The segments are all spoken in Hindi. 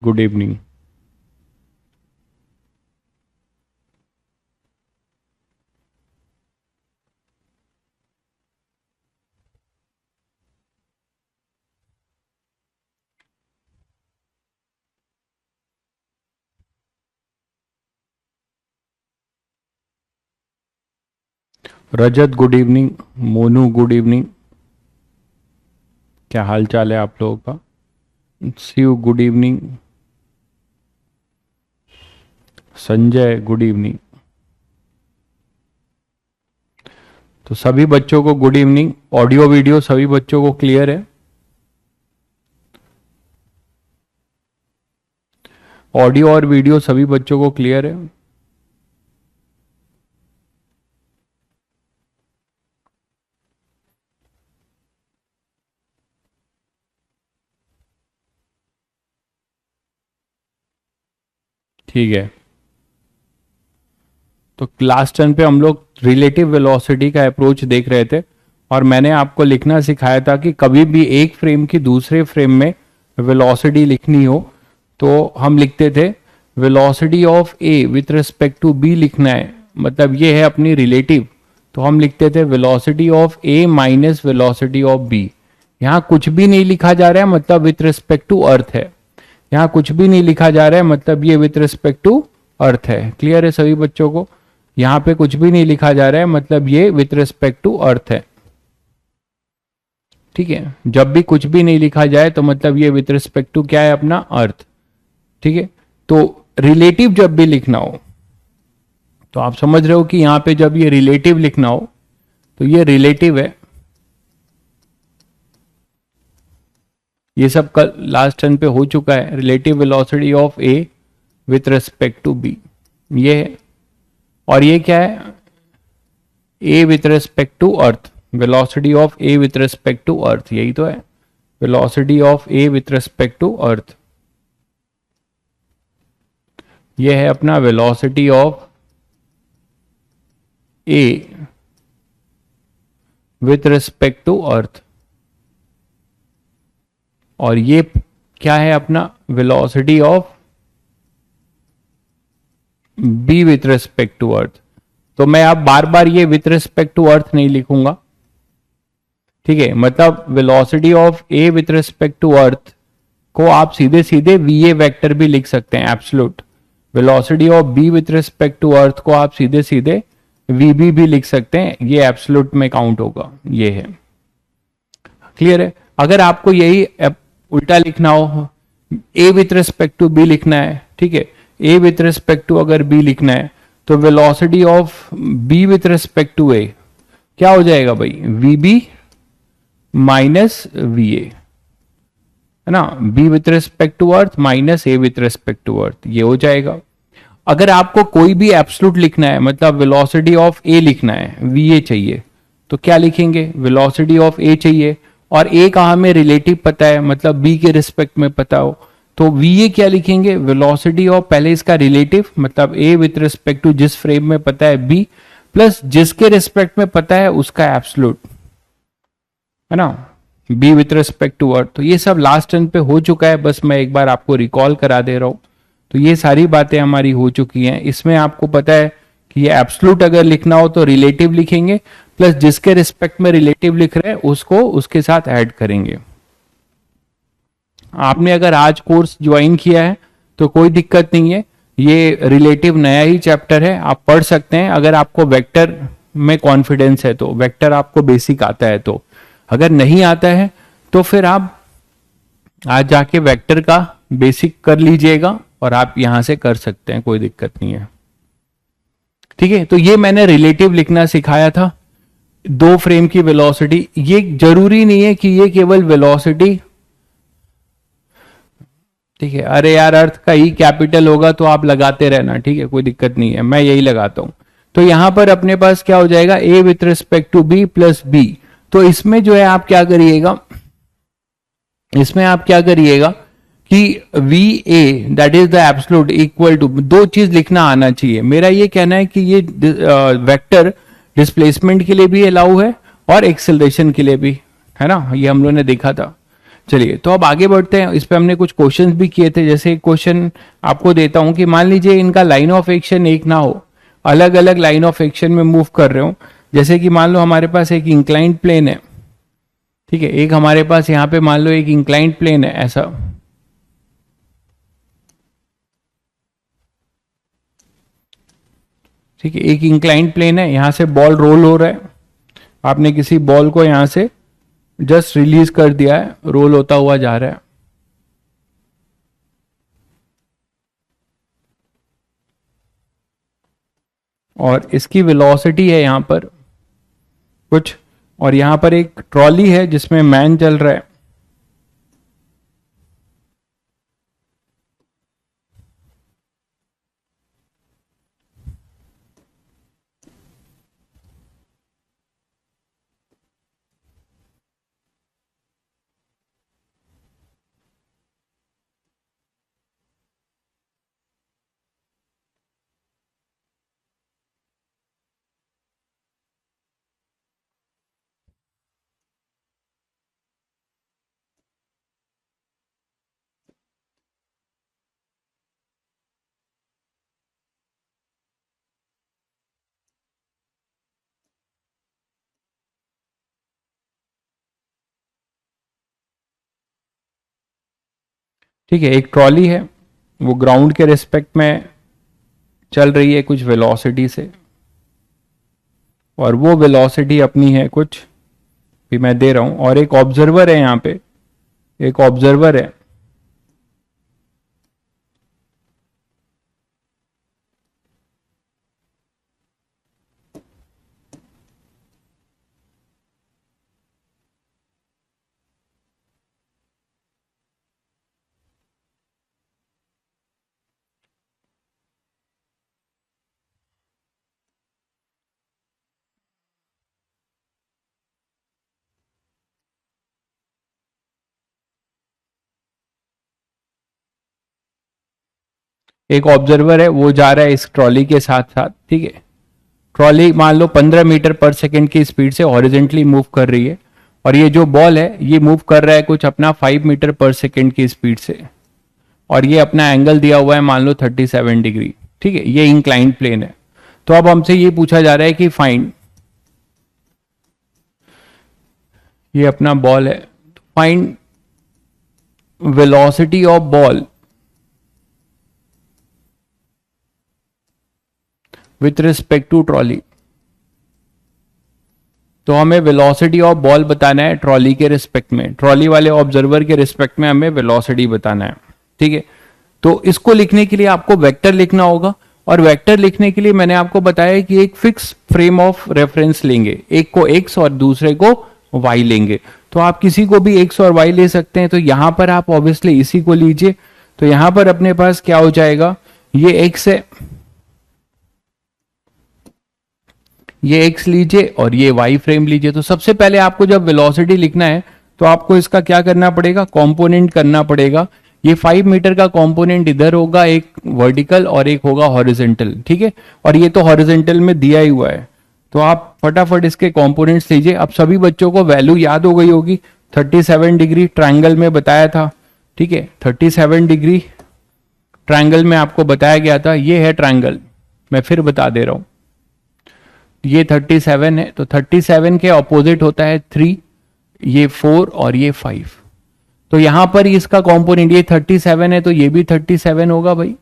Good evening. Rajat good evening. Monu good evening. क्या हाल चाल है आप लोगों का? Shiv good evening. Sanjay good evening. तो सभी बच्चों को गुड इवनिंग। ऑडियो वीडियो सभी बच्चों को क्लियर है? ऑडियो और वीडियो सभी बच्चों को क्लियर है? ठीक है। तो क्लास 10 पे हम लोग रिलेटिव वेलोसिटी का अप्रोच देख रहे थे और मैंने आपको लिखना सिखाया था कि कभी भी एक फ्रेम की दूसरे फ्रेम में वेलोसिटी लिखनी हो तो हम लिखते थे velocity of A with respect to B लिखना है, मतलब ये है अपनी रिलेटिव, तो हम लिखते थे velocity of A minus velocity of B. यहाँ कुछ भी नहीं लिखा जा रहा है, मतलब विथ रिस्पेक्ट टू अर्थ है। यहाँ कुछ भी नहीं लिखा जा रहा है, मतलब ये विथ रिस्पेक्ट टू अर्थ है। क्लियर है सभी बच्चों को? यहाँ पे कुछ भी नहीं लिखा जा रहा है, मतलब ये विथ रिस्पेक्ट टू अर्थ है। ठीक है, जब भी कुछ भी नहीं लिखा जाए तो मतलब ये विथ रिस्पेक्ट टू क्या है? अपना अर्थ। ठीक है, तो रिलेटिव जब भी लिखना हो तो आप समझ रहे हो कि यहां पे जब ये रिलेटिव लिखना हो तो ये रिलेटिव है। ये सब कल लास्ट टर्न पे हो चुका है। Relative velocity of A with respect to B ये है, और ये क्या है? A with respect to earth. Velocity of A with respect to earth, यही तो है velocity of A with respect to earth. ये है अपना velocity of A with respect to earth, और ये क्या है? अपना velocity of B with respect to earth. तो मैं अब बार बार ये विथ रिस्पेक्ट टू अर्थ नहीं लिखूंगा। ठीक है, मतलब velocity of A with respect to earth को आप सीधे सीधे वी ए वेक्टर भी लिख सकते हैं, absolute. Velocity of B with respect to earth को आप सीधे सीधे वी बी भी लिख सकते हैं, ये एब्सोल्यूट में काउंट होगा। ये है, क्लियर है? अगर आपको यही उल्टा लिखना हो, A with respect to B लिखना है, ठीक है, ए विथ रिस्पेक्ट टू अगर बी लिखना है तो velocity of B with respect to A क्या हो जाएगा भाई? V B minus V A, है ना? B with respect to earth minus A with respect to earth, ये हो जाएगा। अगर आपको कोई भी एब्सोल्यूट लिखना है, मतलब वेलोसिटी ऑफ ए लिखना है, वी ए चाहिए, तो क्या लिखेंगे? वेलोसिटी ऑफ ए चाहिए, और ए का हमें रिलेटिव पता है, मतलब बी के रिस्पेक्ट में पता हो, तो वी ए क्या लिखेंगे? वेलोसिटी ऑफ पहले इसका रिलेटिव, मतलब ए विथ रिस्पेक्ट टू जिस फ्रेम में पता है बी, प्लस जिसके रिस्पेक्ट में पता है उसका एब्सोल्यूट, है ना? B with respect to earth. तो ये सब लास्ट टर्न पे हो चुका है, बस मैं एक बार आपको रिकॉल करा दे रहा हूं। तो ये सारी बातें हमारी हो चुकी हैं। इसमें आपको पता है कि ये एब्सोल्यूट अगर लिखना हो तो रिलेटिव लिखेंगे, प्लस जिसके रिस्पेक्ट में रिलेटिव लिख रहे हैं उसको उसके साथ ऐड करेंगे। आपने अगर आज कोर्स ज्वाइन किया है तो कोई दिक्कत नहीं है, ये रिलेटिव नया ही चैप्टर है, आप पढ़ सकते हैं। अगर आपको वेक्टर में कॉन्फिडेंस है तो, वेक्टर आपको बेसिक आता है तो, अगर नहीं आता है तो फिर आप आज जाके वेक्टर का बेसिक कर लीजिएगा और आप यहां से कर सकते हैं, कोई दिक्कत नहीं है। ठीक है, तो ये मैंने रिलेटिव लिखना सिखाया था। दो फ्रेम की वेलोसिटी, ये जरूरी नहीं है कि ये केवल वेलोसिटी, ठीक है, अरे यार अर्थ का ही कैपिटल होगा तो आप लगाते रहना, ठीक है, कोई दिक्कत नहीं है, मैं यही लगाता हूं। तो यहां पर अपने पास क्या हो जाएगा? A with respect to B plus B. तो इसमें जो है आप क्या करिएगा, इसमें आप क्या करिएगा कि V A that is the absolute equal to, दो चीज लिखना आना चाहिए। मेरा ये कहना है कि ये वेक्टर डिस्प्लेसमेंट के लिए भी अलाउ है और एक्सेलरेशन के लिए भी, है ना? ये हम लोगों ने देखा था चलिए तो अब आगे बढ़ते हैं। इस पे हमने कुछ क्वेश्चंस भी किए थे। जैसे एक क्वेश्चन आपको देता हूं कि मान लीजिए इनका लाइन ऑफ एक्शन एक ना हो, अलग अलग लाइन ऑफ एक्शन में मूव कर रहे हो। जैसे कि मान लो हमारे पास एक इंक्लाइंड प्लेन है, ठीक है, एक हमारे पास यहाँ पे मान लो एक इंक्लाइंड प्लेन है ऐसा, ठीक है, एक इंक्लाइंड प्लेन है, यहां से बॉल रोल हो रहा है, आपने किसी बॉल को यहां से जस्ट रिलीज कर दिया है, रोल होता हुआ जा रहा है। और इसकी वेलोसिटी है यहां पर कुछ, और यहां पर एक ट्रॉली है जिसमें मैन चल रहा है। ठीक है, एक ट्रॉली है, वो ग्राउंड के रिस्पेक्ट में चल रही है कुछ वेलोसिटी से, और वो वेलोसिटी अपनी है कुछ भी मैं दे रहा हूं। और एक ऑब्जर्वर है यहां पे, एक ऑब्जर्वर है, एक ऑब्जर्वर है, वो जा रहा है इस ट्रॉली के साथ साथ, ठीक है। ट्रॉली मान लो 15 मीटर पर सेकंड की स्पीड से हॉरिजेंटली मूव कर रही है, और ये जो बॉल है ये मूव कर रहा है कुछ अपना 5 मीटर पर सेकंड की स्पीड से, और ये अपना एंगल दिया हुआ है मान लो 37 डिग्री, ठीक है, ये इंक्लाइंड प्लेन है। तो अब हमसे ये पूछा जा रहा है कि फाइंड, ये अपना बॉल है, find velocity of ball with respect to trolley. तो हमें वेलोसिटी ऑफ बॉल बताना है ट्रॉली के रिस्पेक्ट में, ट्रॉली वाले ऑब्जर्वर के रिस्पेक्ट में हमें वेलोसिटी बताना है, ठीक है। तो इसको लिखने के लिए आपको वेक्टर लिखना होगा, और वेक्टर लिखने के लिए मैंने आपको बताया कि एक फिक्स फ्रेम ऑफ रेफरेंस लेंगे, एक को एक्स और दूसरे को वाई लेंगे। तो आप किसी को भी एक्स और वाई ले सकते हैं, तो यहां पर आप ऑब्वियसली इसी को लीजिए। तो यहां पर अपने पास क्या हो जाएगा, ये एक्स है, ये एक्स लीजिए और ये वाई फ्रेम लीजिए। तो सबसे पहले आपको जब वेलोसिटी लिखना है तो आपको इसका क्या करना पड़ेगा, कंपोनेंट करना पड़ेगा। ये 5 मीटर का कंपोनेंट इधर होगा, एक वर्टिकल और एक होगा हॉरिजेंटल, ठीक है, और ये तो हॉरिजेंटल में दिया ही हुआ है। तो आप फटाफट इसके कंपोनेंट्स लीजिए। अब सभी बच्चों को वैल्यू याद हो गई होगी, 37 डिग्री ट्रायंगल में बताया था, ठीक है, 37 डिग्री ट्रायंगल में आपको बताया गया था। ये है ट्रायंगल, मैं फिर बता दे रहा हूं, ये 37 है, तो 37 के ऑपोजिट होता है 3, ये 4 और ये 5। तो यहां पर इसका कंपोनेंट ये 37 है, तो ये भी 37 होगा भाई,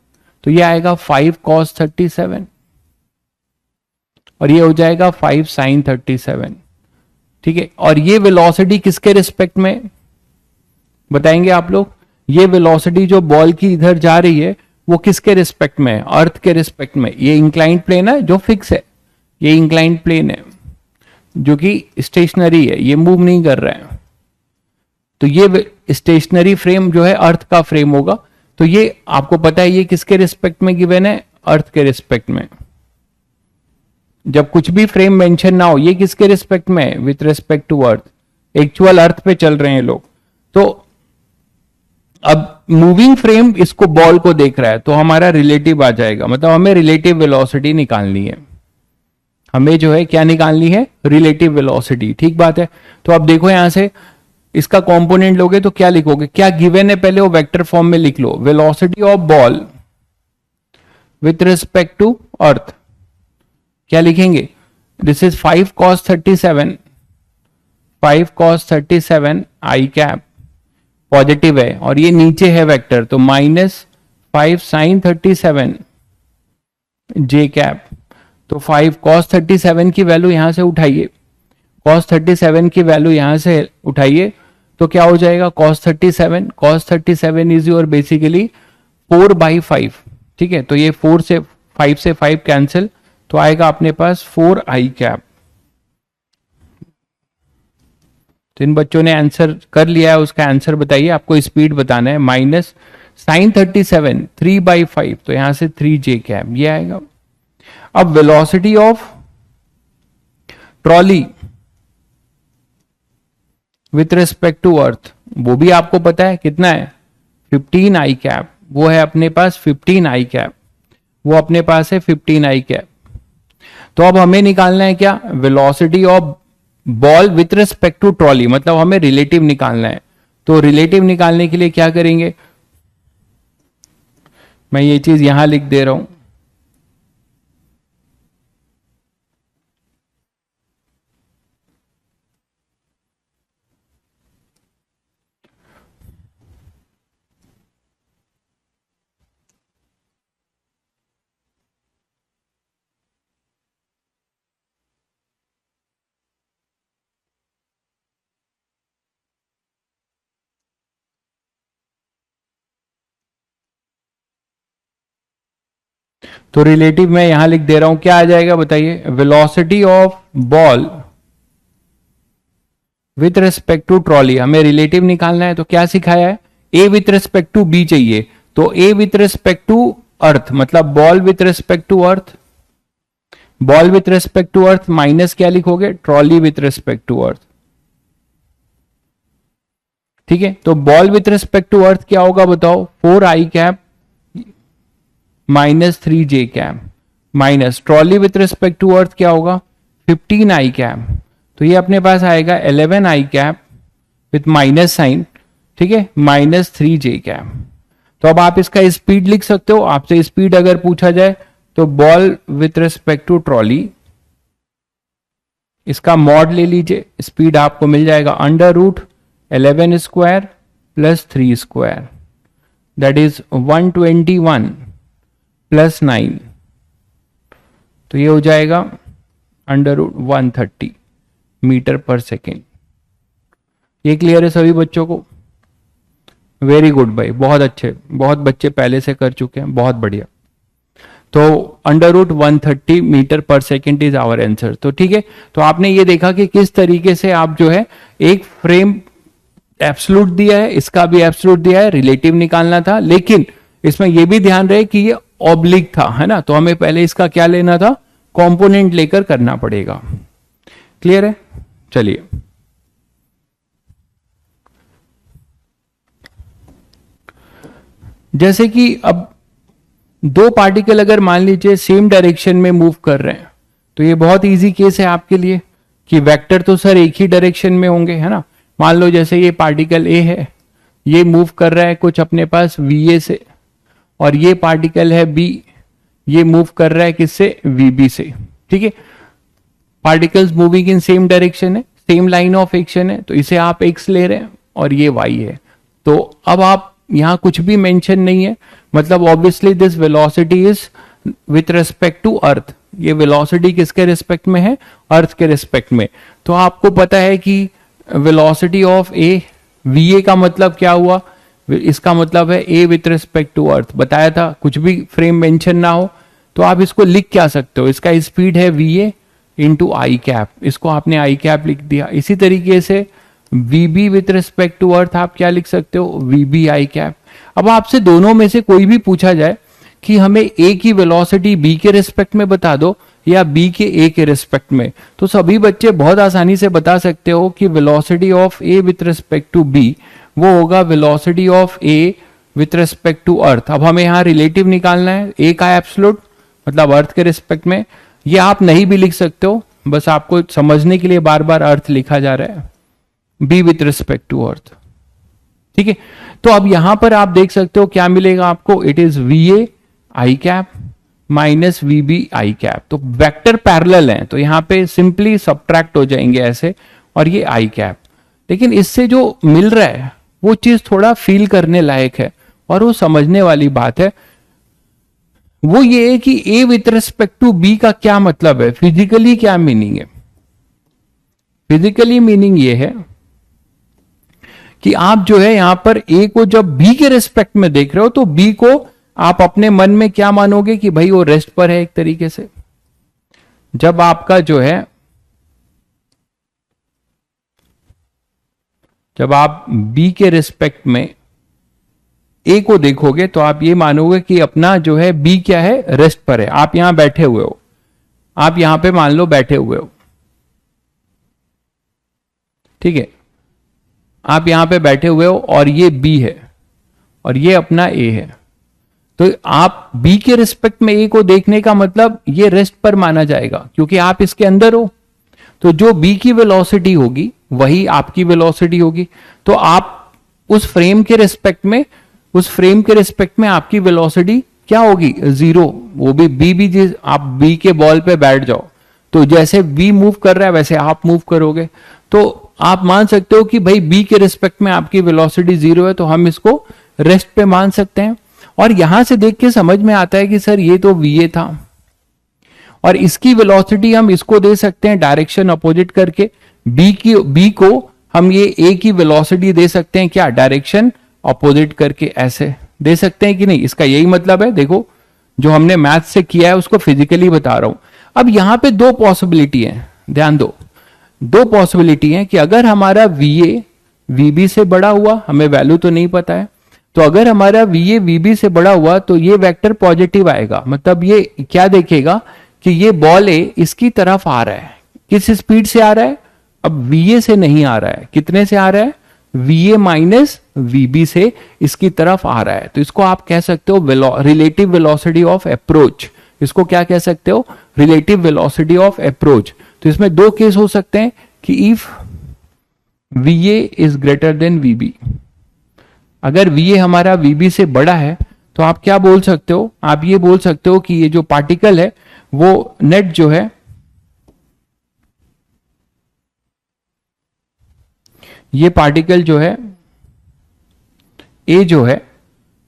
तो ये आएगा 5 cos 37 और ये हो जाएगा 5 sin 37, ठीक है। और ये वेलोसिटी किसके रिस्पेक्ट में बताएंगे आप लोग, ये वेलोसिटी जो बॉल की इधर जा रही है वो किसके रिस्पेक्ट में है, अर्थ के रिस्पेक्ट में। ये इंक्लाइंड प्लेन है जो फिक्स है, ये इंक्लाइंड प्लेन है जो कि स्टेशनरी है, ये मूव नहीं कर रहा है। तो ये स्टेशनरी फ्रेम जो है अर्थ का फ्रेम होगा। तो ये आपको पता है ये किसके रिस्पेक्ट में गिवन है, अर्थ के रिस्पेक्ट में। जब कुछ भी फ्रेम मेंशन ना हो, ये किसके रिस्पेक्ट में है, with respect to earth, actual earth पे चल रहे हैं लोग। तो अब मूविंग फ्रेम इसको बॉल को देख रहा है, तो हमारा रिलेटिव आ जाएगा, मतलब हमें रिलेटिव वेलोसिटी निकालनी है, हमें जो है क्या निकालनी है, रिलेटिव वेलोसिटी, ठीक बात है। तो अब देखो यहां से इसका कंपोनेंट लोगे तो क्या लिखोगे, क्या गिवन है पहले वो वेक्टर फॉर्म में लिख लो, velocity of ball with respect to earth, क्या लिखेंगे, this is 5 cos 37, 5 cos 37 i cap positive है और ये नीचे है वेक्टर, तो -5 sin 37 जे कैप। तो 5 cos 37 की वैल्यू यहां से उठाइए, cos 37 की वैल्यू यहां से उठाइए तो क्या हो जाएगा, cos 37 इज योर बेसिकली 4/5, ठीक है। तो ये 5 से 5 कैंसिल, तो आएगा अपने पास 4 आई कैप। तो इन बच्चों ने आंसर कर लिया है, उसका आंसर बताइए, आपको स्पीड बताना है। माइनस sin 37 3/5, तो यहां से 3 जे कैप ये आएगा। अब velocity of trolley with respect to earth, वो भी आपको पता है कितना है, 15 आई कैप, वो है अपने पास 15 आई कैप, वो अपने पास है 15 आई कैप। तो अब हमें निकालना है क्या, velocity of ball with respect to trolley, मतलब हमें रिलेटिव निकालना है। तो रिलेटिव निकालने के लिए क्या करेंगे, मैं ये चीज यहां लिख दे रहा हूं, तो रिलेटिव मैं यहां लिख दे रहा हूं, क्या आ जाएगा बताइए, velocity of ball with respect to trolley, हमें रिलेटिव निकालना है। तो क्या सिखाया है, A with respect to B चाहिए, तो A with respect to earth मतलब ball with respect to earth, ball with respect to earth minus क्या लिखोगे, trolley with respect to earth, ठीक है। तो ball with respect to earth क्या होगा बताओ, 4 I cap minus 3 J cap, minus trolley with respect to earth क्या होगा, 15 आई कैप, तो ये अपने पास आएगा 11 आई कैप विथ माइनस साइन, ठीक है, माइनस 3 जे कैप। तो अब आप इसका स्पीड लिख सकते हो, आपसे स्पीड अगर पूछा जाए तो ball with respect to trolley, इसका मॉड ले लीजिए, स्पीड आपको मिल जाएगा √11 square plus 3 square, that is 121 plus 9, तो ये हो जाएगा √130 मीटर पर सेकेंड। ये क्लियर है सभी बच्चों को, वेरी गुड भाई, बहुत अच्छे, बहुत बच्चे पहले से कर चुके हैं, बहुत बढ़िया। तो √130 मीटर पर सेकेंड इज आवर आंसर। तो ठीक है, तो आपने ये देखा कि किस तरीके से आप जो है एक फ्रेम एब्सोल्यूट दिया है, इसका भी एब्सोल्यूट दिया है, रिलेटिव निकालना था, लेकिन इसमें यह भी ध्यान रहे कि ये ऑब्लिक था, है ना, तो हमें पहले इसका क्या लेना था, कंपोनेंट लेकर करना पड़ेगा। क्लियर है, चलिए जैसे कि अब दो पार्टिकल अगर मान लीजिए सेम डायरेक्शन में मूव कर रहे हैं, तो ये बहुत इजी केस है आपके लिए कि वेक्टर तो सर एक ही डायरेक्शन में होंगे, है ना। मान लो जैसे ये पार्टिकल ए है, ये मूव कर रहा है कुछ अपने पास वी ए से, और ये पार्टिकल है बी, ये मूव कर रहा है किससे, वी बी से, ठीक है। Particles moving in same direction है, सेम लाइन ऑफ एक्शन है, तो इसे आप एक्स ले रहे हैं और ये वाई है। तो अब आप यहां कुछ भी मेंशन नहीं है, मतलब obviously this velocity is with respect to earth, ये वेलोसिटी किसके रिस्पेक्ट में है, अर्थ के रिस्पेक्ट में। तो आपको पता है कि velocity of A, V A का मतलब क्या हुआ, इसका मतलब है ए विथ रिस्पेक्ट टू अर्थ, बताया था, कुछ भी फ्रेम मेंशन ना हो तो आप इसको लिख क्या सकते हो, इसका स्पीड है V A into I cap, इसको आपने आई कैप लिख दिया। इसी तरीके से वीबी विथ रिस्पेक्ट टू अर्थ आप क्या लिख सकते हो, वीबी आई कैप। अब आपसे दोनों में से कोई भी पूछा जाए कि हमें ए की वेलोसिटी बी के रिस्पेक्ट में बता दो या बी के ए के रिस्पेक्ट में, तो सभी बच्चे बहुत आसानी से बता सकते हो कि velocity of A with respect to B वो होगा velocity of A with respect to earth. अब हमें यहाँ रिलेटिव निकालना है, ए का एब्सोल्यूट मतलब अर्थ के रिस्पेक्ट में, ये आप नहीं भी लिख सकते हो, बस आपको समझने के लिए बार बार अर्थ लिखा जा रहा है। B with respect to earth. ठीक है, तो अब यहां पर आप देख सकते हो क्या मिलेगा आपको, it is V A I cap minus V B I cap. तो वेक्टर पैरेलल है तो यहां पे सिंपली सब्ट्रैक्ट हो जाएंगे ऐसे, और ये आई कैप। लेकिन इससे जो मिल रहा है वो चीज थोड़ा फील करने लायक है और वो समझने वाली बात है। वो ये है कि ए विथ रिस्पेक्ट टू बी का क्या मतलब है, फिजिकली क्या मीनिंग है। फिजिकली मीनिंग ये है कि आप जो है यहां पर ए को जब बी के रिस्पेक्ट में देख रहे हो तो बी को आप अपने मन में क्या मानोगे कि भाई वो रेस्ट पर है एक तरीके से। जब आपका जो है, जब आप बी के रिस्पेक्ट में ए को देखोगे तो आप ये मानोगे कि अपना जो है बी क्या है, रेस्ट पर है। आप यहां बैठे हुए हो, आप यहां पे मान लो बैठे हुए हो, ठीक है, आप यहां पे बैठे हुए हो और ये बी है और ये अपना ए है। तो आप बी के रिस्पेक्ट में ए को देखने का मतलब ये रेस्ट पर माना जाएगा क्योंकि आप इसके अंदर हो। तो जो बी की वेलोसिटी होगी वही आपकी वेलोसिटी होगी। तो आप उस फ्रेम के रिस्पेक्ट में, उस फ्रेम के रिस्पेक्ट में आपकी वेलोसिटी क्या होगी, जीरो। वो भी बी आप बी के बॉल पे बैठ जाओ तो जैसे बी मूव कर रहा है वैसे आप मूव करोगे। तो आप मान सकते हो कि भाई बी के रिस्पेक्ट में आपकी वेलोसिटी जीरो है, तो हम इसको रेस्ट पे मान सकते हैं। और यहां से देख के समझ में आता है कि सर ये तो वीए था और इसकी वेलोसिटी हम इसको दे सकते हैं डायरेक्शन अपोजिट करके। बी को हम ये ए की वेलोसिटी दे सकते हैं क्या, डायरेक्शन अपोजिट करके, ऐसे दे सकते हैं कि नहीं। इसका यही मतलब है, देखो जो हमने मैथ से किया है उसको फिजिकली बता रहा हूं। अब यहां पे दो पॉसिबिलिटी है, ध्यान दो, दो पॉसिबिलिटी है कि अगर हमारा वीए वीबी से बड़ा हुआ, हमें वैल्यू तो नहीं पता है, तो अगर हमारा वीए वीबी से बड़ा हुआ तो ये वेक्टर पॉजिटिव आएगा। मतलब ये क्या देखेगा कि ये बॉल ए इसकी तरफ आ रहा है। किस स्पीड से आ रहा है, अब वीए से नहीं आ रहा है, कितने से आ रहा है, वीए माइनस वीबी से इसकी तरफ आ रहा है। तो इसको आप कह सकते हो रिलेटिव वेलोसिटी ऑफ अप्रोच। इसको क्या कह सकते हो, रिलेटिव वेलोसिटी ऑफ अप्रोच। तो इसमें दो केस हो सकते हैं कि if VA is greater than VB, अगर वीए हमारा वीबी से बड़ा है तो आप क्या बोल सकते हो, आप ये बोल सकते हो कि ये जो पार्टिकल है वो नेट जो है, ये पार्टिकल जो है ए जो है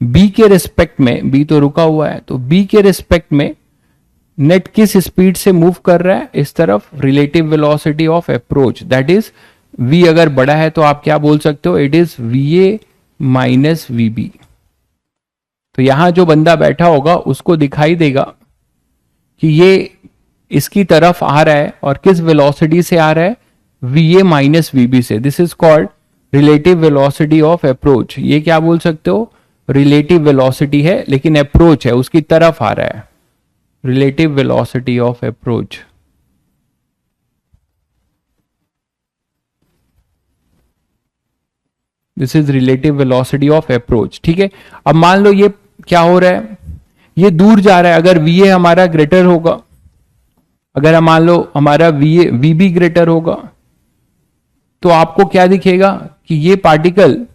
बी के रिस्पेक्ट में, बी तो रुका हुआ है, तो बी के रिस्पेक्ट में नेट किस स्पीड से मूव कर रहा है, इस तरफ, relative velocity of approach, that is V अगर बड़ा है तो आप क्या बोल सकते हो, it is VA minus VB. तो यहां जो बंदा बैठा होगा उसको दिखाई देगा कि ये इसकी तरफ आ रहा है और किस वेलोसिटी से आ रहा है, वीए माइनस वीबी से। This is called relative velocity of approach. ये क्या बोल सकते हो, रिलेटिव वेलोसिटी है लेकिन अप्रोच है, उसकी तरफ आ रहा है, relative velocity of approach. This is relative velocity of approach. ठीक है, अब मान लो ये क्या हो रहा है, ये दूर जा रहा है। अगर वीए हमारा ग्रेटर होगा, अगर हम मान लो हमारा वीबी ग्रेटर होगा, तो आपको क्या दिखेगा कि ये पार्टिकल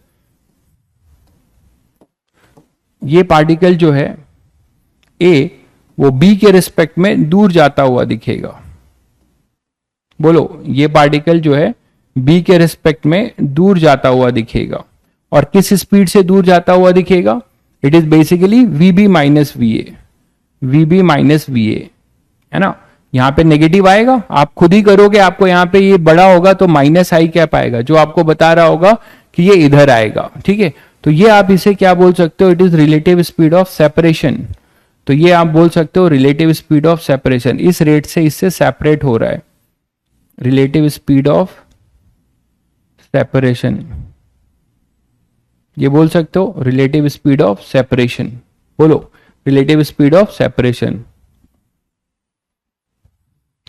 जो है ए, वो बी के रिस्पेक्ट में दूर जाता हुआ दिखेगा। बोलो, ये पार्टिकल जो है बी के रिस्पेक्ट में दूर जाता हुआ दिखेगा और किस स्पीड से दूर जाता हुआ दिखेगा, it is basically VB minus वीए, VB minus वीए, है ना। यहां पे नेगेटिव आएगा, आप खुद ही करोगे, आपको यहां पे ये बड़ा होगा तो माइनस आई कैप आएगा, जो आपको बता रहा होगा कि ये इधर आएगा। ठीक है, तो ये आप इसे क्या बोल सकते हो, it is relative speed of separation. तो ये आप बोल सकते हो रिलेटिव स्पीड ऑफ सेपरेशन, इस रेट से इससे सेपरेट हो रहा है, रिलेटिव स्पीड ऑफ सेपरेशन, ये बोल सकते हो रिलेटिव स्पीड ऑफ सेपरेशन। बोलो, रिलेटिव स्पीड ऑफ सेपरेशन।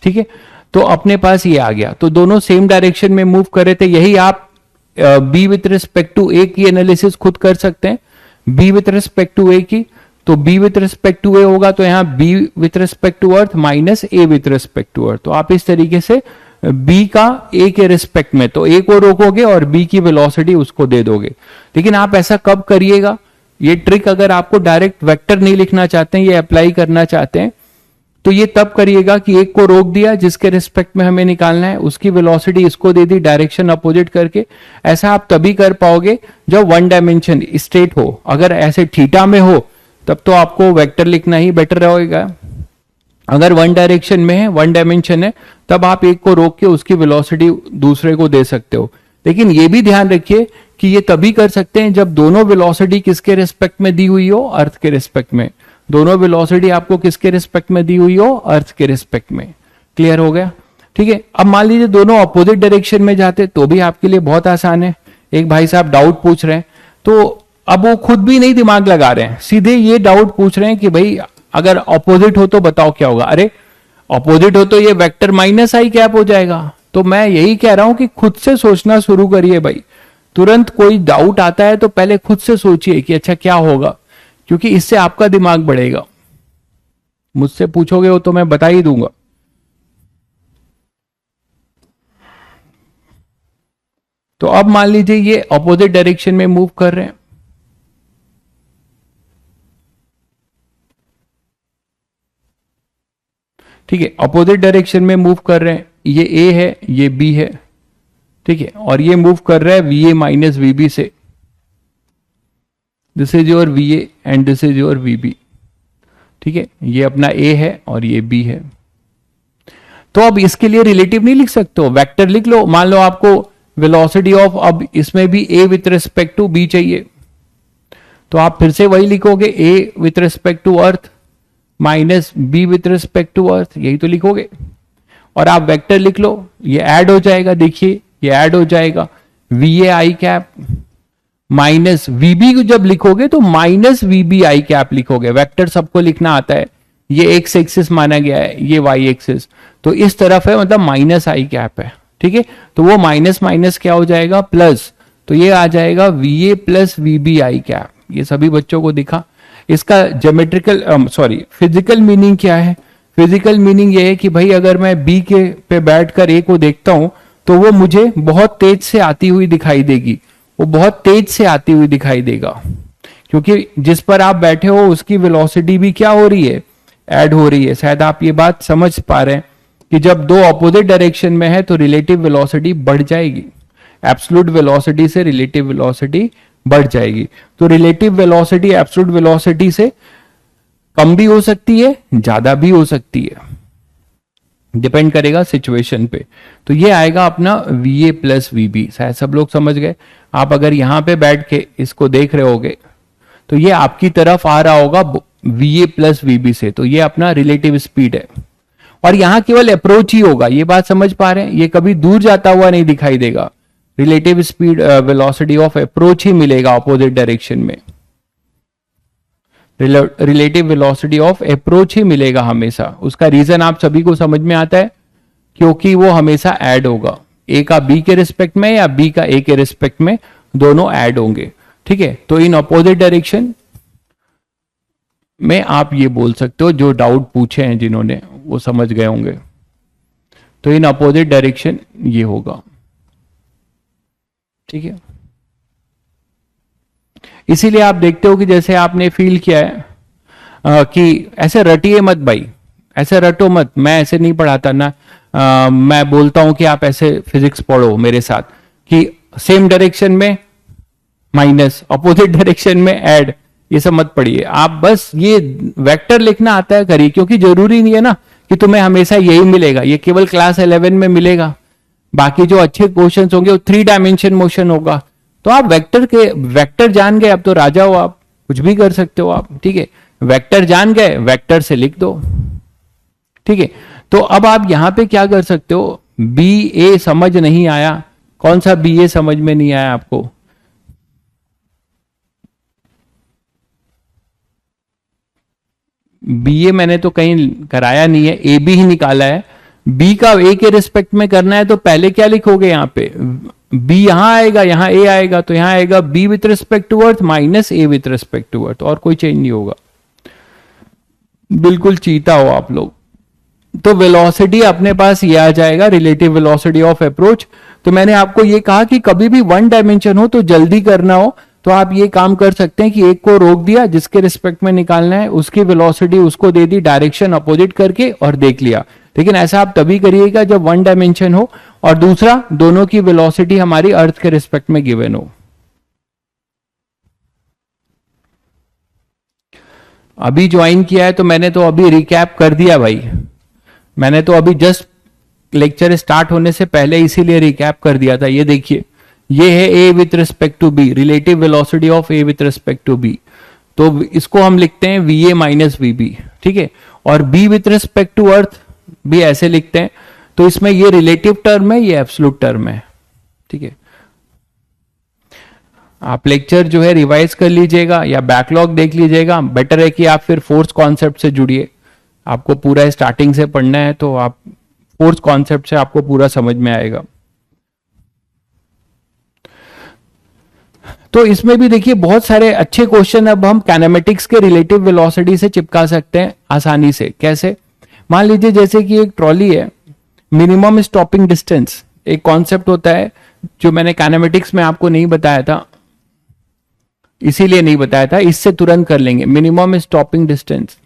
ठीक है, तो अपने पास ये आ गया, तो दोनों सेम डायरेक्शन में मूव कर रहे थे। यही आप B with respect to A की एनालिसिस खुद कर सकते हैं, B with respect to A की। तो B with respect to A होगा तो यहां B with respect to earth minus A with respect to earth. तो आप इस तरीके से बी का ए के रिस्पेक्ट में, तो ए को रोकोगे और बी की वेलोसिटी उसको दे दोगे। लेकिन आप ऐसा कब करिएगा, ये ट्रिक अगर आपको डायरेक्ट वेक्टर नहीं लिखना चाहते हैं, ये अप्लाई करना चाहते हैं, तो ये तब करिएगा कि एक को रोक दिया जिसके रिस्पेक्ट में हमें निकालना है, उसकी वेलोसिटी इसको दे दी डायरेक्शन अपोजिट करके। ऐसा आप तभी कर पाओगे जब वन डायमेंशन स्ट्रेट हो। अगर ऐसे थीटा में हो तब तो आपको वेक्टर लिखना ही बेटर रहेगा। अगर वन डायरेक्शन में है, वन डायमेंशन है, तब आप एक को रोक के उसकी वेलोसिटी दूसरे को दे सकते हो। लेकिन ये भी ध्यान रखिए कि ये तभी कर सकते हैं जब दोनों वेलोसिटी किसके रिस्पेक्ट में दी हुई हो, अर्थ के रिस्पेक्ट में। दोनों वेलोसिटी आपको किसके रिस्पेक्ट में दी हुई हो, अर्थ के रिस्पेक्ट में। क्लियर हो गया? ठीक है। अब मान लीजिए दोनों अपोजिट डायरेक्शन में जाते तो भी आपके लिए बहुत आसान है। एक भाई साहब डाउट पूछ रहे हैं, तो अब वो खुद भी नहीं दिमाग लगा रहे हैं, सीधे ये डाउट पूछ रहे हैं कि भाई अगर ऑपोजिट हो तो बताओ क्या होगा। अरे ऑपोजिट हो तो ये वेक्टर माइनस आई कैप हो जाएगा। तो मैं यही कह रहा हूं कि खुद से सोचना शुरू करिए भाई। तुरंत कोई डाउट आता है तो पहले खुद से सोचिए कि अच्छा क्या होगा, क्योंकि इससे आपका दिमाग बढ़ेगा। मुझसे पूछोगे हो तो मैं बता ही दूंगा। तो अब मान लीजिए ये ऑपोजिट डायरेक्शन में मूव कर रहे हैं, ठीक है। अपोजिट डायरेक्शन में मूव कर रहे हैं, ये ए है, ये बी है, ठीक है। और ये मूव कर रहा है वी ए माइनस वीबी से। This is your V A and this is your VB, ठीक है। ये अपना ए है और ये बी है। तो अब इसके लिए रिलेटिव नहीं लिख सकते हो, वेक्टर लिख लो। मान लो आपको वेलोसिटी ऑफ, अब इसमें भी A with respect to B चाहिए, तो आप फिर से वही लिखोगे, A with respect to earth minus B with respect to earth, यही तो लिखोगे। और आप वेक्टर लिख लो, ये ऐड हो जाएगा, देखिए ये ऐड हो जाएगा, V A I cap minus VB को जब लिखोगे तो माइनस वीबी आई कैप लिखोगे। वेक्टर सबको लिखना आता है, ये एक्स एक्सिस माना गया है, ये वाई एक्सिस, तो इस तरफ है, मतलब माइनस आई कैप है, ठीक है। तो वो माइनस माइनस क्या हो जाएगा, प्लस, तो ये आ जाएगा V A plus VB i cap. ये सभी बच्चों को दिखा। इसका ज्योमेट्रिकल फिजिकल मीनिंग क्या है? फिजिकल मीनिंग ये है कि भाई अगर मैं बी के पे बैठकर ए को देखता हूं तो वो मुझे बहुत तेज से आती हुई दिखाई देगी, वो बहुत तेज से आती हुई दिखाई देगा, क्योंकि जिस पर आप बैठे हो उसकी वेलोसिटी भी क्या हो रही है, ऐड हो रही है। शायद आप ये बात समझ पा रहे हैं कि जब दो ऑपोजिट डायरेक्शन में है तो रिलेटिव वेलोसिटी बढ़ जाएगी, एब्सोल्यूट वेलोसिटी से रिलेटिव वेलोसिटी बढ़ जाएगी। तो रिलेटिव वेलोसिटी एब्सोल्यूट वेलोसिटी से कम भी हो सकती है, ज्यादा भी हो सकती है, डिपेंड करेगा सिचुएशन पे। तो ये आएगा अपना वी ए प्लस वीबी। शायद सब लोग समझ गए। आप अगर यहां पे बैठ के इसको देख रहे होगे तो ये आपकी तरफ आ रहा होगा वी ए प्लस वीबी से, तो ये अपना रिलेटिव स्पीड है। और यहां केवल अप्रोच ही होगा, ये बात समझ पा रहे हैं, ये कभी दूर जाता हुआ नहीं दिखाई देगा। Relative speed velocity of approach ही मिलेगा ऑपोजिट डायरेक्शन में, रिलेटिव वेलोसिटी ऑफ अप्रोच ही मिलेगा हमेशा। उसका रीजन आप सभी को समझ में आता है, क्योंकि वो हमेशा ऐड होगा, ए का बी के रिस्पेक्ट में या बी का ए के रिस्पेक्ट में, दोनों ऐड होंगे, ठीक है। तो इन अपोजिट डायरेक्शन में आप ये बोल सकते हो, जो डाउट पूछे हैं जिन्होंने वो समझ गए होंगे। तो इन अपोजिट डायरेक्शन ये होगा, ठीक है। इसीलिए आप देखते हो कि जैसे आपने फील किया है कि ऐसे रटिए मत भाई, ऐसे रटो मत, मैं ऐसे नहीं पढ़ाता ना। मैं बोलता हूं कि आप ऐसे फिजिक्स पढ़ो मेरे साथ कि सेम डायरेक्शन में माइनस, अपोजिट डायरेक्शन में ऐड, ये सब मत पढ़िए आप। बस ये वेक्टर लिखना आता है करिए, क्योंकि जरूरी नहीं है ना कि तुम्हें हमेशा यही मिलेगा, ये केवल क्लास 11 में मिलेगा। बाकी जो अच्छे क्वेश्चन होंगे वो 3 डायमेंशन मोशन होगा। तो आप वेक्टर जान गए, अब तो राजा हो आप, कुछ भी कर सकते हो आप, ठीक है। वेक्टर जान गए, वेक्टर से लिख दो, ठीक है। तो अब आप यहां पे क्या कर सकते हो, बी ए समझ नहीं आया, कौन सा बी ए समझ में नहीं आया आपको? बी ए मैंने तो कहीं कराया नहीं है, ए बी ही निकाला है। बी का ए के रिस्पेक्ट में करना है तो पहले क्या लिखोगे, यहां पे बी यहां आएगा, यहां ए आएगा, तो यहां आएगा B with respect to earth minus A with respect to earth, और कोई चेंज नहीं होगा। बिल्कुल चीता हो आप लोग, तो वेलोसिटी अपने पास ये आ जाएगा, रिलेटिव वेलोसिटी ऑफ अप्रोच। तो मैंने आपको ये कहा कि कभी भी वन डायमेंशन हो तो जल्दी करना हो तो आप ये काम कर सकते हैं कि एक को रोक दिया, जिसके रिस्पेक्ट में निकालना है उसकी वेलोसिटी उसको दे दी डायरेक्शन अपोजिट करके और देख लिया। लेकिन ऐसा आप तभी करिएगा जब वन डायमेंशन हो और दूसरा दोनों की वेलोसिटी हमारी अर्थ के रिस्पेक्ट में गिवन हो। अभी ज्वाइन किया है तो मैंने तो अभी रिकैप कर दिया भाई, मैंने तो अभी जस्ट लेक्चर स्टार्ट होने से पहले इसीलिए रिकैप कर दिया था। ये देखिए, ये है A with respect to B, relative velocity of A with respect to B. तो इसको हम लिखते हैं V A minus V B, ठीक है। और B with respect to earth भी ऐसे लिखते हैं। तो इसमें ये रिलेटिव टर्म है, ये एब्सोल्यूट टर्म है, ठीक है। आप लेक्चर जो है रिवाइज कर लीजिएगा या बैकलॉग देख लीजिएगा। बेटर है कि आप फिर फोर्स कॉन्सेप्ट से जुड़िए, आपको पूरा स्टार्टिंग से पढ़ना है तो आप फोर्स कॉन्सेप्ट से आपको पूरा समझ में आएगा। तो इसमें भी देखिए बहुत सारे अच्छे क्वेश्चन अब हम काइनेमेटिक्स के रिलेटिव वेलोसिटी से चिपका सकते हैं आसानी से। कैसे? मान लीजिए जैसे कि एक ट्रॉली है, मिनिमम स्टॉपिंग डिस्टेंस एक कॉन्सेप्ट होता है जो मैंने काइनेमेटिक्स में आपको नहीं बताया था, इसीलिए नहीं बताया था, इससे तुरंत कर लेंगे। Minimum stopping distance,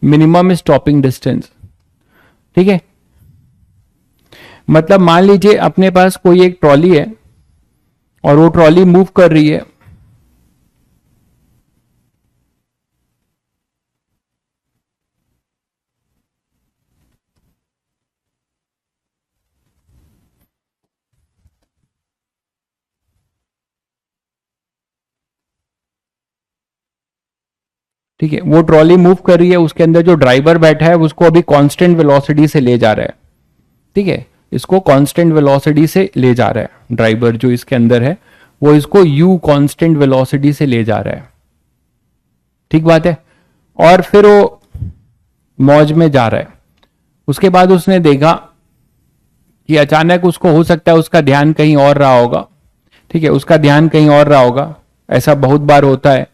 minimum stopping distance, ठीक है। मतलब मान लीजिए अपने पास कोई एक ट्रॉली है और वो ट्रॉली मूव कर रही है, ठीक है। वो ट्रॉली मूव कर रही है, उसके अंदर जो ड्राइवर बैठा है उसको अभी कांस्टेंट वेलोसिटी से ले जा रहा है, ठीक है। इसको कांस्टेंट वेलोसिटी से ले जा रहा है ड्राइवर जो इसके अंदर है, वो इसको यू कांस्टेंट वेलोसिटी से ले जा रहा है, ठीक बात है। और फिर वो मौज में जा रहा है। उसके बाद उसने देखा कि अचानक उसको हो सकता है उसका ध्यान कहीं और रहा होगा, ठीक है, उसका ध्यान कहीं और रहा होगा। ऐसा बहुत बार होता है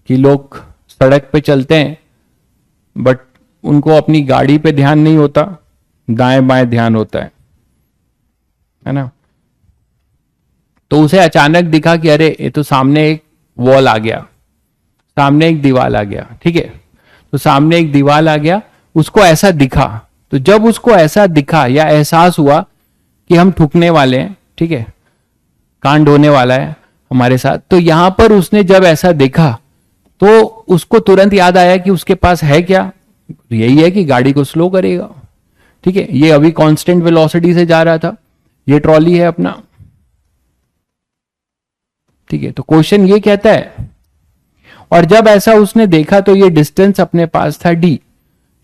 कि लोग सड़क पे चलते हैं बट उनको अपनी गाड़ी पे ध्यान नहीं होता, दाएं बाएं ध्यान होता है ना। तो उसे अचानक दिखा कि अरे ये तो सामने एक वॉल आ गया, सामने एक दीवार आ गया, ठीक है। तो सामने एक दीवार आ गया, उसको ऐसा दिखा। तो जब उसको ऐसा दिखा या एहसास हुआ कि हम ठुकने वाले हैं, ठीक है, कांड होने वाला है हमारे साथ, तो यहां पर उसने जब ऐसा देखा तो उसको तुरंत याद आया कि उसके पास है क्या, यही है कि गाड़ी को स्लो करेगा, ठीक है। ये अभी कांस्टेंट वेलोसिटी से जा रहा था, ये ट्रॉली है अपना, ठीक है। तो क्वेश्चन ये कहता है, और जब ऐसा उसने देखा तो ये डिस्टेंस अपने पास था डी,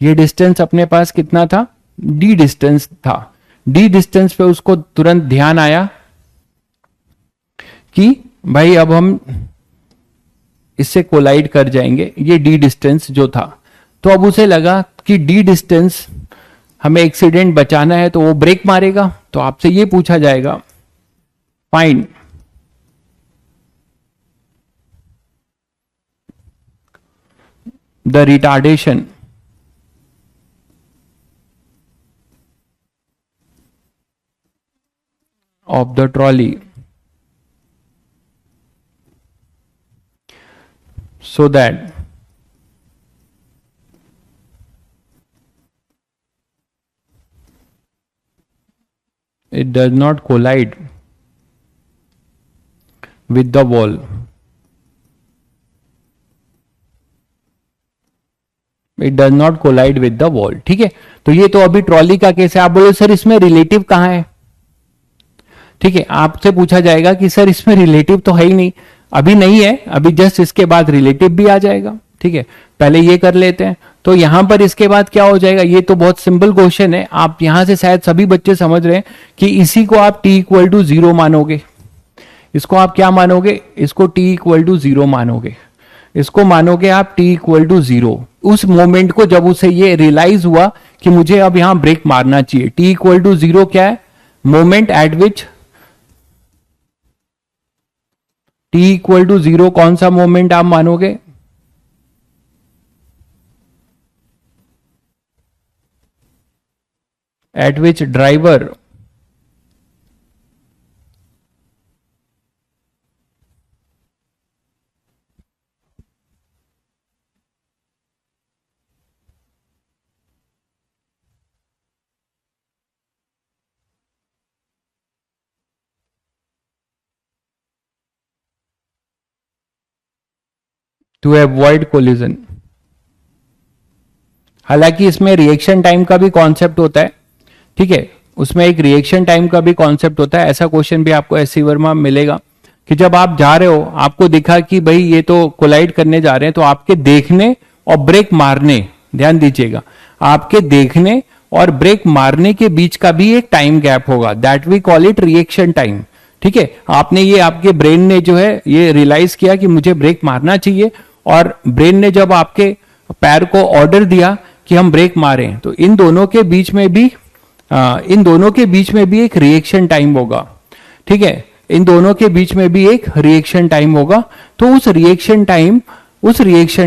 ये डिस्टेंस अपने पास कितना था, डी डिस्टेंस था। डी डिस्टेंस पे उसको तुरंत ध्यान आया कि भाई अब हम इससे कोलाइड कर जाएंगे, ये डी डिस्टेंस जो था। तो अब उसे लगा कि डी डिस्टेंस हमें एक्सीडेंट बचाना है तो वो ब्रेक मारेगा। तो आपसे ये पूछा जाएगा, find the retardation of the trolley so that it does not collide with the wall. It does not collide with the wall, ठीक है। तो ये तो अभी ट्रॉली का केस है। आप बोलो सर इसमें रिलेटिव कहां है, ठीक है। आपसे पूछा जाएगा कि सर इसमें रिलेटिव तो है ही नहीं, अभी नहीं है, अभी जस्ट इसके बाद रिलेटिव भी आ जाएगा, ठीक है। पहले ये कर लेते हैं। तो यहां पर इसके बाद क्या हो जाएगा, ये तो बहुत सिंपल क्वेश्चन है। आप यहां से शायद सभी बच्चे समझ रहे हैं कि इसी को आप t इक्वल टू 0 मानोगे। इसको आप क्या मानोगे, इसको t इक्वल टू 0 मानोगे, इसको मानोगे आप t इक्वल टू 0। उस मोमेंट को जब उसे ये रियलाइज हुआ कि मुझे अब यहां ब्रेक मारना चाहिए, t इक्वल टू 0 क्या है, moment at which T equal to 0 कौन सा मोमेंट आप मानोगे? At which driver to avoid collision. हालांकि इसमें रिएक्शन टाइम का भी कॉन्सेप्ट होता है, ठीक है, उसमें एक रिएक्शन टाइम का भी कॉन्सेप्ट होता है। ऐसा क्वेश्चन भी आपको एससी वर्मा में मिलेगा कि जब आप जा रहे हो, आपको दिखा कि भाई ये तो कोलाइड करने जा रहे हैं, तो आपके देखने और ब्रेक मारने, ध्यान दीजिएगा, आपके देखने और ब्रेक मारने के बीच का भी एक टाइम गैप होगा, that we call it reaction time. ठीक है, आपने ये, आपके ब्रेन ने जो है ये रियलाइज किया कि मुझे ब्रेक मारना चाहिए, और ब्रेन ने जब आपके पैर को ऑर्डर दिया कि हम ब्रेक मारें, तो इन दोनों के बीच में भी एक रिएक्शन टाइम होगा। ठीक है, इन दोनों के बीच में भी एक रिएक्शन टाइम होगा। तो उस रिएक्शन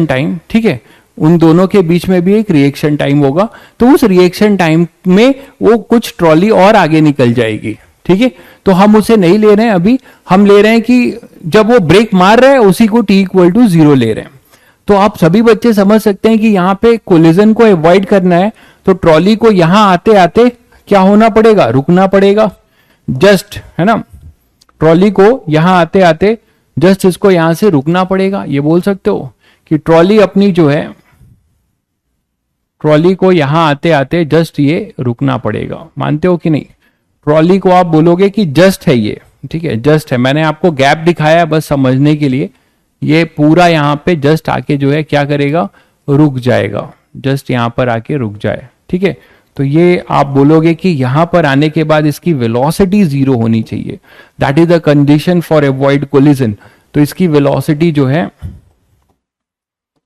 टाइम, ठीक है, उन दोनों के बीच में भी एक रिएक्शन टाइम होगा। तो उस रिएक्शन टाइम में वो कुछ ट्रॉली और आगे निकल जाएगी। ठीक है, तो हम उसे नहीं ले रहे हैं अभी, हम ले रहे हैं कि जब वो ब्रेक मार रहा है उसी को t इक्वल टू 0 ले रहे हैं। तो आप सभी बच्चे समझ सकते हैं कि यहां पे कोलिजन को अवॉइड करना है, तो ट्रॉली को यहां आते आते क्या होना पड़ेगा? रुकना पड़ेगा, जस्ट, है ना, ट्रॉली को यहां आते आते जस्ट इसको यहां से रुकना पड़ेगा। ये बोल सकते हो कि ट्रॉली अपनी जो है, ट्रॉली को यहां आते आते जस्ट ये रुकना पड़ेगा। मानते हो कि नहीं? ट्रॉली को आप बोलोगे कि जस्ट है ये, ठीक है, जस्ट है। मैंने आपको गैप दिखाया है बस समझने के लिए। ये पूरा यहां पे जस्ट आके जो है क्या करेगा? रुक जाएगा, जस्ट यहां पर आके रुक जाए। ठीक है, तो ये आप बोलोगे कि यहां पर आने के बाद इसकी वेलोसिटी 0 होनी चाहिए, that is the condition for avoid collision. तो इसकी वेलोसिटी जो है,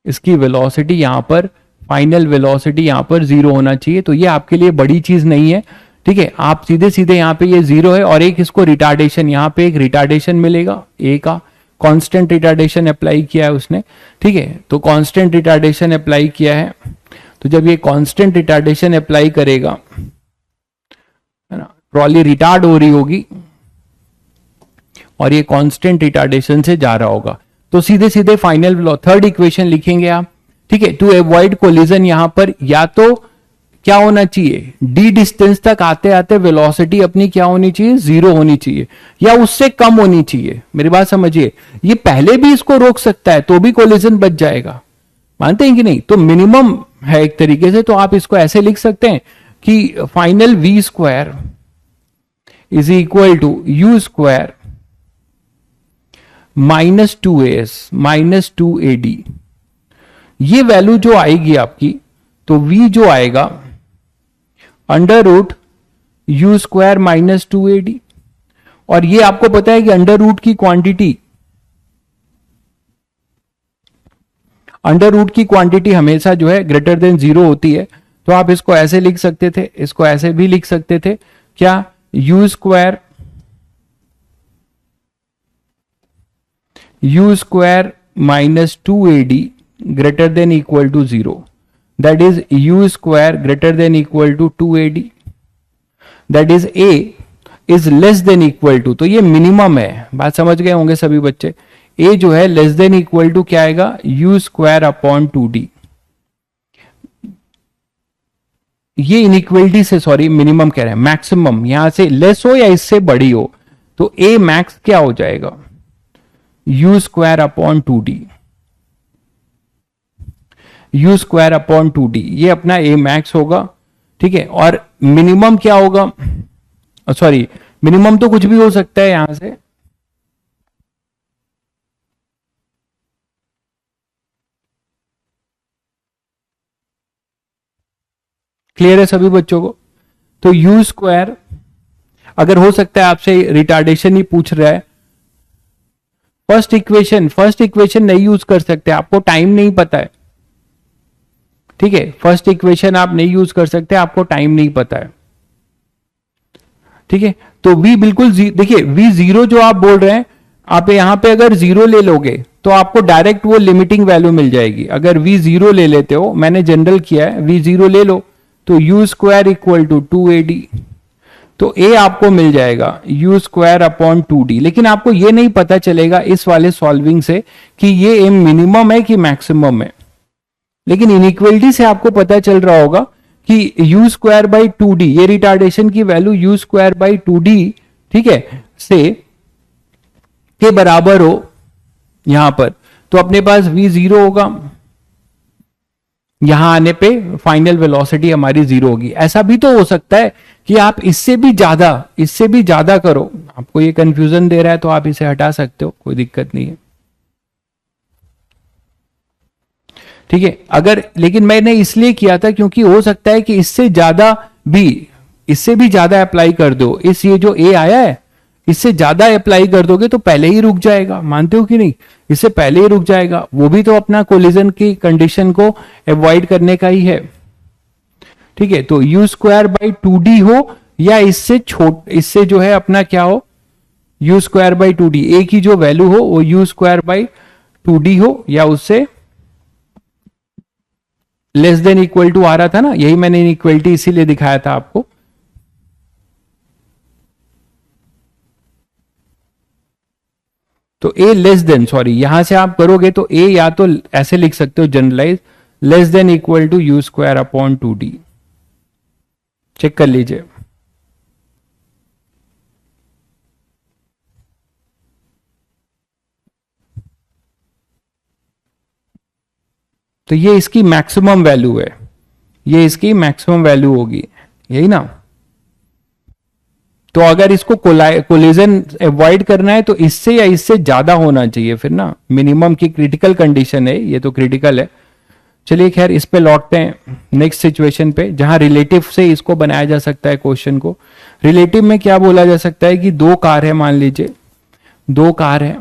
इसकी वेलोसिटी यहां पर, फाइनल वेलोसिटी यहां पर 0 होना चाहिए। तो ये आपके लिए बड़ी चीज नहीं है। ठीक है, आप सीधे सीधे यहां पे ये 0 है, और एक इसको रिटार्डेशन, यहां पे एक रिटार्डेशन मिलेगा, ए का कांस्टेंट रिटार्डेशन अप्लाई किया है उसने। ठीक है, तो कांस्टेंट रिटार्डेशन अप्लाई किया है, तो जब ये कांस्टेंट रिटार्डेशन अप्लाई करेगा, है ना, ट्रॉली रिटार्ड हो रही होगी और ये कांस्टेंट रिटार्डेशन से जा रहा होगा। तो सीधे सीधे फाइनल थर्ड इक्वेशन लिखेंगे आप। ठीक है, टू अवॉइड कोलिजन, यहां पर या तो क्या होना चाहिए? डी डिस्टेंस तक आते आते वेलोसिटी अपनी क्या होनी चाहिए? 0 होनी चाहिए, या उससे कम होनी चाहिए। मेरी बात समझिए, ये पहले भी इसको रोक सकता है तो भी कोलिजन बच जाएगा। मानते हैं कि नहीं? तो मिनिमम है एक तरीके से। तो आप इसको ऐसे लिख सकते हैं कि final v square is equal to u square -2as -2ad। ये वैल्यू जो आएगी आपकी, तो v जो आएगा under root u square -2ad। और ये आपको पता है कि अंडर रूट की क्वांटिटी हमेशा जो है ग्रेटर देन 0 होती है। तो आप इसको ऐसे लिख सकते थे, इसको ऐसे भी लिख सकते थे, क्या? u square -2ad greater than equal to 0, that is u square greater than equal to 2ad, that is a is less than equal to. तो ये मिनिमम है, बात समझ गए होंगे सभी बच्चे। a जो है लेस देन इक्वल टू क्या आएगा? u square upon 2d। ये इनइक्वलिटी से, सॉरी मिनिमम कह रहे हैं, मैक्सिमम यहां से लेस हो या इससे बड़ी हो, तो a मैक्स क्या हो जाएगा? u square upon 2d, u square upon 2d, ये अपना a मैक्स होगा। ठीक है, और मिनिमम क्या होगा? सॉरी, मिनिमम तो कुछ भी हो सकता है यहां से, क्लियर है सभी बच्चों को? तो u स्क्वायर, अगर हो सकता है आपसे रिटार्डेशन ही पूछ रहा है, फर्स्ट इक्वेशन नहीं यूज कर सकते, आपको टाइम नहीं पता है। ठीक है, फर्स्ट इक्वेशन आप नहीं यूज कर सकते, आपको टाइम नहीं पता है। ठीक है, तो v बिल्कुल देखिए v0 जो आप बोल रहे हैं, आप यहाँ पे अगर जीरो ले लोगे तो आपको डायरेक्ट वो लिमिटिंग वैल्यू मिल जाएगी। अगर v जीरो ले लेते हो, मैंने जनरल किया है, v जीरो ले लो तो u square equal to 2ad, तो a आपको मिल जाएगा u स्क्वायर अपॉन 2d। लेकिन आपको ये नहीं पता चलेगा इस वाले सॉल्विंग से कि ये m मिनिमम है कि मैक्सिमम है, लेकिन इनइक्वलिटी से आपको पता चल रहा होगा कि u स्क्वायर बाई 2d, ये रिटार्डेशन की value u square by 2d, ठीक है, से के बराबर हो यहां पर, तो अपने पास v जीरो होगा, यहां आने पे फाइनल वेलोसिटी हमारी जीरो होगी। ऐसा भी तो हो सकता है कि आप इससे भी ज्यादा करो, आपको ये कंफ्यूजन दे रहा है तो आप इसे हटा सकते हो, कोई दिक्कत नहीं है, ठीक है। अगर, लेकिन मैंने इसलिए किया था क्योंकि हो सकता है कि इससे भी ज्यादा अप्लाई कर दो, इस ये जो a आया है इससे ज्यादा अप्लाई कर दोगे तो पहले ही रुक जाएगा, मानते हो कि नहीं, इससे पहले ही रुक जाएगा, वो भी तो अपना कोलिजन की कंडीशन को अवॉइड करने का ही है, ठीक है। तो u स्क्वायर बाई 2d हो या इससे जो है अपना क्या हो, u square by 2d, a की जो वैल्यू हो वो u स्क्वायर बाई 2d हो, या उससे लेस देन इक्वल टू आ रहा था ना, यही मैंने इनइक्वलिटी इसीलिए दिखाया था आपको। तो a लेस देन, सॉरी यहां से आप करोगे तो a या तो ऐसे लिख सकते हो generalise, less than equal to u square upon 2d, check कर लीजिए। तो ये इसकी मैक्सिमम वैल्यू है, ये इसकी मैक्सिमम वैल्यू होगी, यही ना। तो अगर इसको कोलिजन अवॉइड करना है तो इससे या इससे ज्यादा होना चाहिए फिर ना, मिनिमम की क्रिटिकल कंडीशन है, ये तो क्रिटिकल है। चलिए खैर इस पे लौटते हैं नेक्स्ट सिचुएशन पे, जहां रिलेटिव से इसको बनाया जा सकता है क्वेश्चन को। रिलेटिव में क्या बोला जा सकता है कि दो कार है, मान लीजिए दो कार है,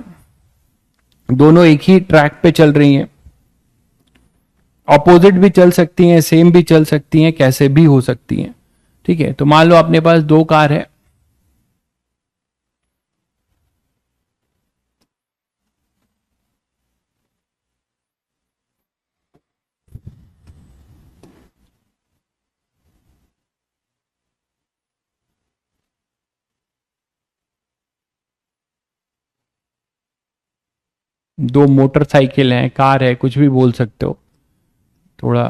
दोनों एक ही ट्रैक पे चल रही हैं, ऑपोजिट भी चल सकती हैं, सेम भी चल सकती हैं, कैसे भी हो सकती हैं, ठीक है। तो मान लो अपने पास दो कार है, दो मोटरसाइकिल हैं, कार है, कुछ भी बोल सकते हो थोड़ा।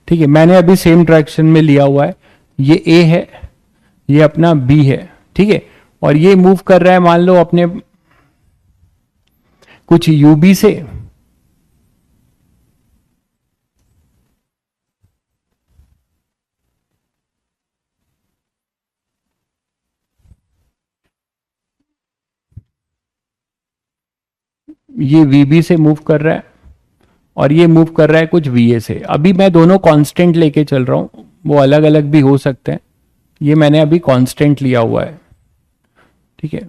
ठीक है, मैंने अभी सेम डायरेक्शन में लिया हुआ है, ये A है, ये अपना B है, ठीक है, और ये मूव कर रहा है मान लो अपने कुछ UB से, ये VB से मूव कर रहा है और ये मूव कर रहा है कुछ VA से। अभी मैं दोनों कांस्टेंट लेके चल रहा हूं, वो अलग अलग भी हो सकते हैं, ये मैंने अभी कांस्टेंट लिया हुआ है, ठीक है,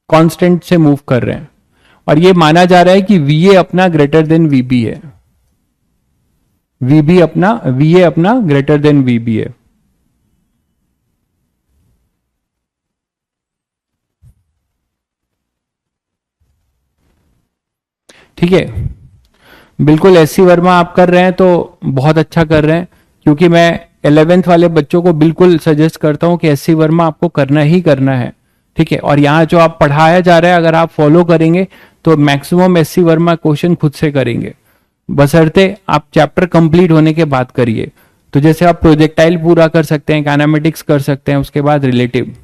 कांस्टेंट से मूव कर रहे हैं और ये माना जा रहा है कि VA अपना ग्रेटर देन VB है, VA अपना ग्रेटर देन VB है। ठीक है, बिल्कुल एससी वर्मा आप कर रहे हैं तो बहुत अच्छा कर रहे हैं, क्योंकि मैं 11th वाले बच्चों को बिल्कुल सजेस्ट करता हूं कि एससी वर्मा आपको करना ही करना है, ठीक है। और यहाँ जो आप पढ़ाया जा रहा है अगर आप फॉलो करेंगे तो मैक्सिमम एससी वर्मा क्वेश्चन खुद से करेंगे, बशर्ते आप चैप्टर कंप्लीट होने के बाद करिए। तो जैसे आप प्रोजेक्टाइल पूरा कर सकते हैं, काइनेमेटिक्स कर सकते हैं, उसके बाद रिलेटिव।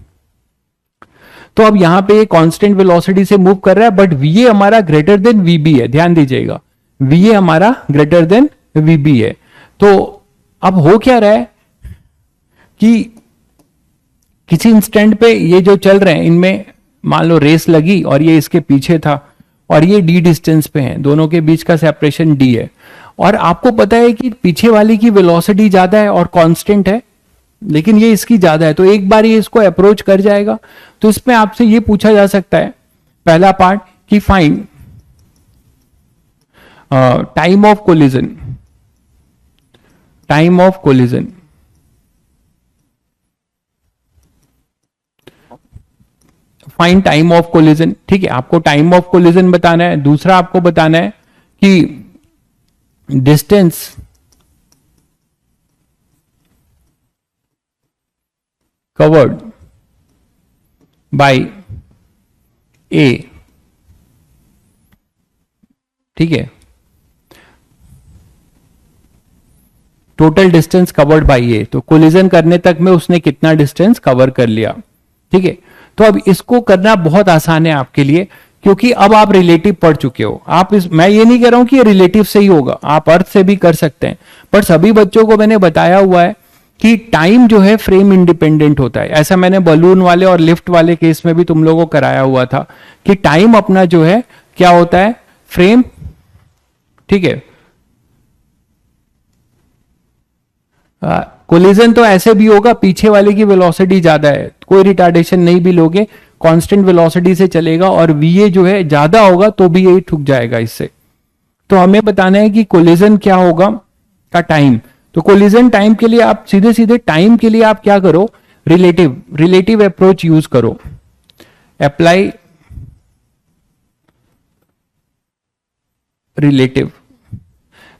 तो अब यहां पे ये कांस्टेंट वेलोसिटी से मूव कर रहा है, बट वीए हमारा ग्रेटर देन वीबी है, ध्यान दीजिएगा, वीए हमारा ग्रेटर देन वीबी है। तो अब हो क्या रहा है कि किसी इंस्टेंट पे ये जो चल रहे हैं इनमें मान लो रेस लगी और ये इसके पीछे था और ये डी डिस्टेंस पे है, दोनों के बीच का सेपरेशन डी है, और आपको पता है कि पीछे वाले की वेलोसिटी ज्यादा है और कांस्टेंट है, लेकिन ये इसकी ज्यादा है, तो एक बार ये इसको अप्रोच कर जाएगा। तो इसमें आपसे ये पूछा जा सकता है पहला पार्ट कि find time of collision, time of collision, find time of collision. ठीक है, आपको टाइम ऑफ कोलिजन बताना है। दूसरा आपको बताना है कि डिस्टेंस कवर्ड बाय ए। ठीक है, टोटल डिस्टेंस कवर्ड बाय ए, तो कोलिजन करने तक में उसने कितना डिस्टेंस कवर कर लिया। ठीक है, तो अब इसको करना बहुत आसान है आपके लिए, क्योंकि अब आप रिलेटिव पढ़ चुके हो। आप मैं ये नहीं कह रहा हूं कि ये रिलेटिव से ही होगा, आप अर्थ से भी कर सकते हैं, पर सभी बच्चों को मैंने बताया हुआ है कि टाइम जो है फ्रेम इंडिपेंडेंट होता है। ऐसा मैंने बलून वाले और लिफ्ट वाले केस में भी तुम लोगों को कराया हुआ था कि टाइम अपना जो है क्या होता है, फ्रेम। ठीक है, कोलिजन तो ऐसे भी होगा, पीछे वाले की वेलोसिटी ज्यादा है, कोई रिटार्डेशन नहीं भी लोगे, कांस्टेंट वेलोसिटी से चलेगा, और वीए जो है ज्यादा होगा तो भी ये ठुक जाएगा इससे। तो हमें बताना है कि कोलिजन क्या होगा का टाइम। तो कोलिजन टाइम के लिए आप सीधे सीधे टाइम के लिए आप क्या करो, रिलेटिव अप्रोच यूज करो, अप्लाई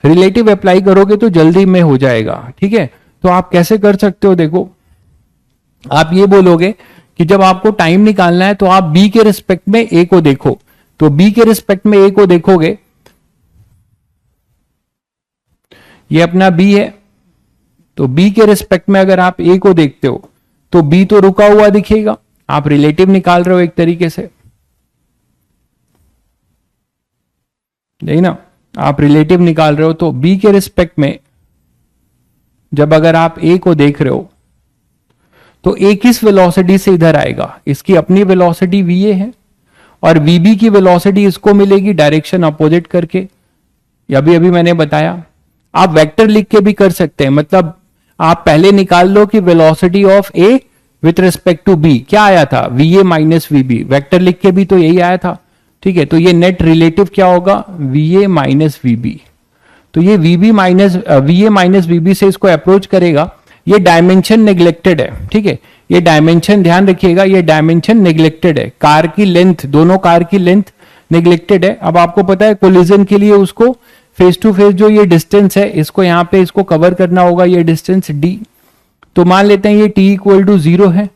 रिलेटिव अप्लाई करोगे तो जल्दी में हो जाएगा। ठीक है, तो आप कैसे कर सकते हो, देखो आप ये बोलोगे कि जब आपको टाइम निकालना है तो आप बी के रिस्पेक्ट में ए को देखो, तो बी के रिस्पेक्ट में ए को देखोगे, ये अपना बी है, तो बी के रिस्पेक्ट में अगर आप ए को देखते हो तो बी तो रुका हुआ दिखेगा, आप रिलेटिव निकाल रहे हो एक तरीके से, नहीं ना, आप रिलेटिव निकाल रहे हो। तो बी के रिस्पेक्ट में जब अगर आप ए को देख रहे हो तो ए किस वेलोसिटी से इधर आएगा, इसकी अपनी वेलोसिटी वीए है, और वीबी की वेलोसिटी इसको मिलेगी डायरेक्शन अपोजिट करके, अभी अभी मैंने बताया। आप वेक्टर लिख के भी कर सकते हैं, मतलब आप पहले निकाल लो कि velocity of A with respect to B क्या आया था, वीए माइनस वीबी, वेक्टर लिख के भी तो यही आया था। ठीक है, तो ये नेट रिलेटिव क्या होगा, वीए माइनस वीबी। तो ये वीबी माइनस वीए माइनस वीबी से इसको अप्रोच करेगा। ये डायमेंशन नेग्लेक्टेड है। ठीक है, ये डायमेंशन ध्यान रखिएगा, ये डायमेंशन नेग्लेक्टेड है, कार की लेंथ, दोनों कार की लेंथ नेग्लेक्टेड है। अब आपको पता है कोलिजन के लिए उसको फेस टू फेस जो ये डिस्टेंस है इसको यहां पे इसको कवर करना होगा, ये डिस्टेंस डी। तो मान लेते हैं ये टी इक्वल टू 0 है,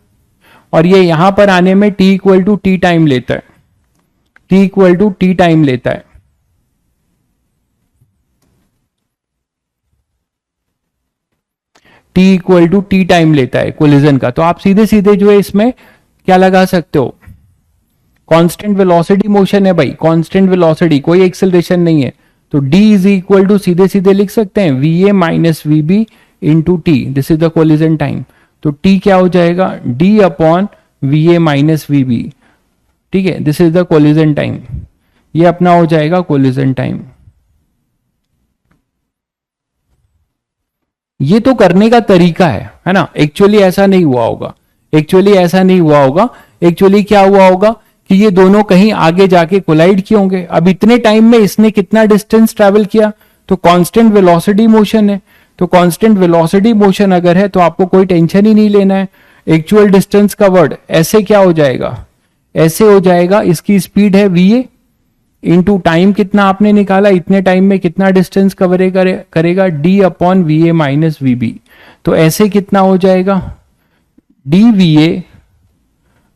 और ये यहां पर आने में T equal to T time लेता है, T equal to T time लेता है। T equal to T time लेता है कोलिजन का। तो आप सीधे सीधे जो है इसमें क्या लगा सकते हो, कांस्टेंट वेलोसिटी मोशन है भाई, कांस्टेंट वेलोसिटी, कोई एक्सेलरेशन नहीं है, तो d इज इक्वल टू सीधे सीधे लिख सकते हैं वीए minus VB into T, this is the collision time. तो t क्या हो जाएगा, d अपॉन वीए माइनस वीबी। ठीक है, this is the collision time, ये अपना हो जाएगा कोलिजन टाइम। ये तो करने का तरीका है ना, एक्चुअली ऐसा नहीं हुआ होगा, एक्चुअली ऐसा नहीं हुआ होगा। एक्चुअली क्या हुआ होगा कि ये दोनों कहीं आगे जाके कोलाइड किए होंगे। अब इतने टाइम में इसने कितना डिस्टेंस ट्रैवल किया, तो कांस्टेंट वेलोसिटी मोशन है, तो कांस्टेंट वेलोसिटी मोशन अगर है तो आपको कोई टेंशन ही नहीं लेना है। एक्चुअल डिस्टेंस का वर्ड ऐसे क्या हो जाएगा, ऐसे हो जाएगा, इसकी स्पीड है वीए इनटू टाइम कितना आपने निकाला, इतने टाइम में कितना डिस्टेंस कवर करेगा, D upon VA minus VB. तो ऐसे कितना हो जाएगा, D VA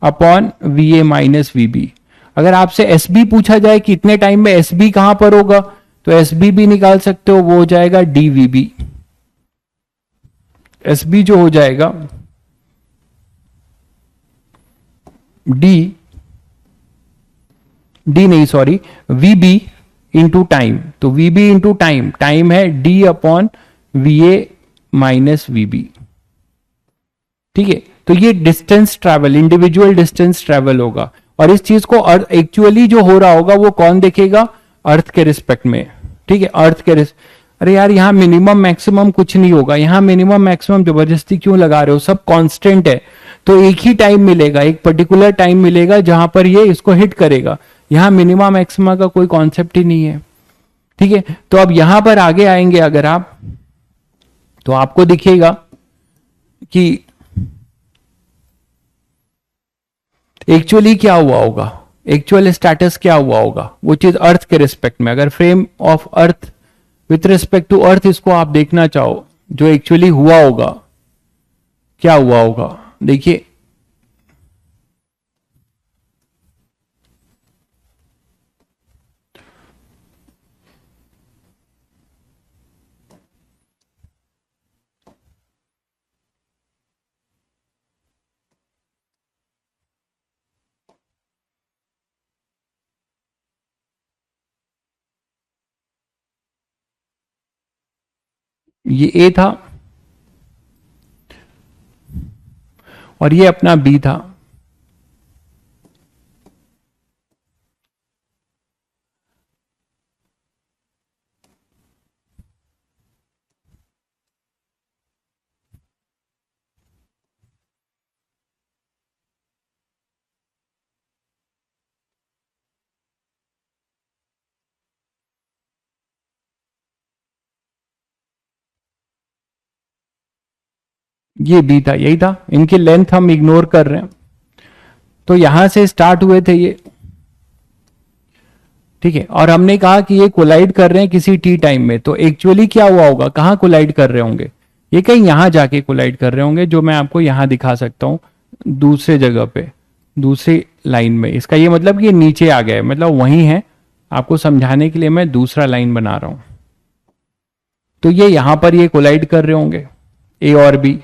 upon VA minus VB. अगर आपसे एस बी पूछा जाए कि इतने टाइम में एस बी कहां पर होगा, तो एस बी भी निकाल सकते हो, वो हो जाएगा डी वीबी। एस बी जो हो जाएगा डी नहीं सॉरी वीबी इंटू टाइम, तो वीबी इंटू टाइम, टाइम है डी अपॉन वीए माइनस वीबी। ठीक है, तो ये distance travel, individual distance travel होगा, और इस चीज को एक्चुअली जो हो रहा होगा वो कौन देखेगा, अर्थ के रिस्पेक्ट में। ठीक है, अर्थ के अरे यार यहाँ मिनिमम मैक्सिमम कुछ नहीं होगा, यहाँ मिनिमम मैक्सिमम जबरदस्ती क्यों लगा रहे हो, सब कांस्टेंट है। तो एक ही टाइम मिलेगा, एक पर्टिकुलर टाइम मिलेगा जहां पर ये इसको हिट करेगा। यहाँ मिनिमम मैक्सिमा का कोई कॉन्सेप्ट ही नहीं है। ठीक है, तो अब यहां पर आगे आएंगे अगर आप, तो आपको दिखेगा कि एक्चुअली क्या हुआ होगा, एक्चुअल स्टेटस क्या हुआ होगा, वो चीज अर्थ के रिस्पेक्ट में। अगर frame of earth with respect to earth इसको आप देखना चाहो, जो एक्चुअली हुआ होगा, क्या हुआ होगा, देखिए ये ए था और ये अपना बी था। ये बी था, यही था, इनकी लेंथ हम इग्नोर कर रहे हैं। तो यहां से स्टार्ट हुए थे ये, ठीक है, और हमने कहा कि ये कोलाइड कर रहे हैं किसी टी टाइम में। तो एक्चुअली क्या हुआ होगा, कहां कोलाइड कर रहे होंगे, ये कहीं यहां जाके कोलाइड कर रहे होंगे, जो मैं आपको यहां दिखा सकता हूं दूसरे जगह पे, दूसरी लाइन में। इसका ये मतलब कि ये नीचे आ गया है, मतलब वही है। आपको समझाने के लिए मैं दूसरा लाइन बना रहा हूं। तो ये यहां पर ये कोलाइड कर रहे होंगे, ए और बी।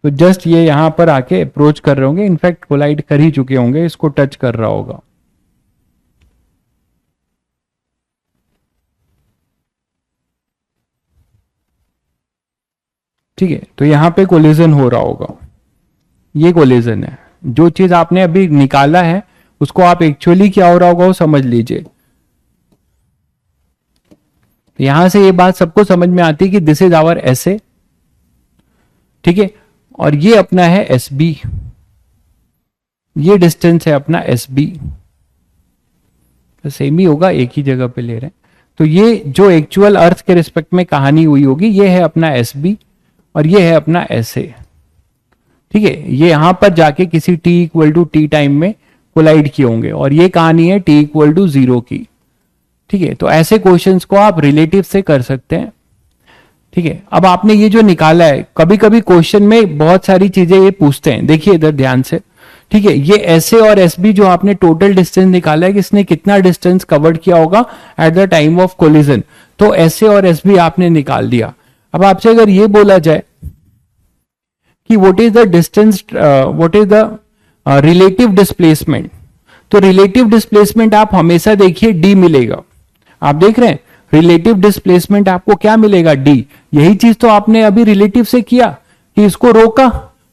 तो जस्ट ये यहां पर आके अप्रोच कर रहे होंगे, इनफैक्ट कोलाइड कर ही चुके होंगे, इसको टच कर रहा होगा। ठीक है, तो यहां पे कोलिजन हो रहा होगा, ये कोलिजन है। जो चीज आपने अभी निकाला है उसको आप एक्चुअली क्या हो रहा होगा वो समझ लीजिए। यहां से ये बात सबको समझ में आती है कि this is our S A, ठीक है, और ये अपना है एस बी, ये डिस्टेंस है अपना एस बी, सेम ही होगा, एक ही जगह पे ले रहे हैं। तो ये जो एक्चुअल अर्थ के रिस्पेक्ट में कहानी हुई होगी, ये है अपना एस बी और ये है अपना एस ए। ठीक है, ये यहां पर जाके किसी t equal to T time में कोलाइड किए होंगे, और ये कहानी है t इक्वल टू 0 की। ठीक है, तो ऐसे क्वेश्चंस को आप रिलेटिव से कर सकते हैं। ठीक है, अब आपने ये जो निकाला है, कभी कभी क्वेश्चन में बहुत सारी चीजें ये पूछते हैं, देखिए इधर ध्यान से। ठीक है, ये एस ए और एस बी जो आपने टोटल डिस्टेंस निकाला है कि इसने कितना डिस्टेंस कवर्ड किया होगा at the time of collision, तो एस ए और एस बी आपने निकाल दिया। अब आपसे अगर ये बोला जाए कि what is the distance, what is the relative displacement, तो रिलेटिव डिस्प्लेसमेंट आप हमेशा देखिए डी मिलेगा। आप देख रहे हैं रिलेटिव डिस्प्लेसमेंट आपको क्या मिलेगा, डी। यही चीज तो आपने अभी रिलेटिव से किया कि इसको रोका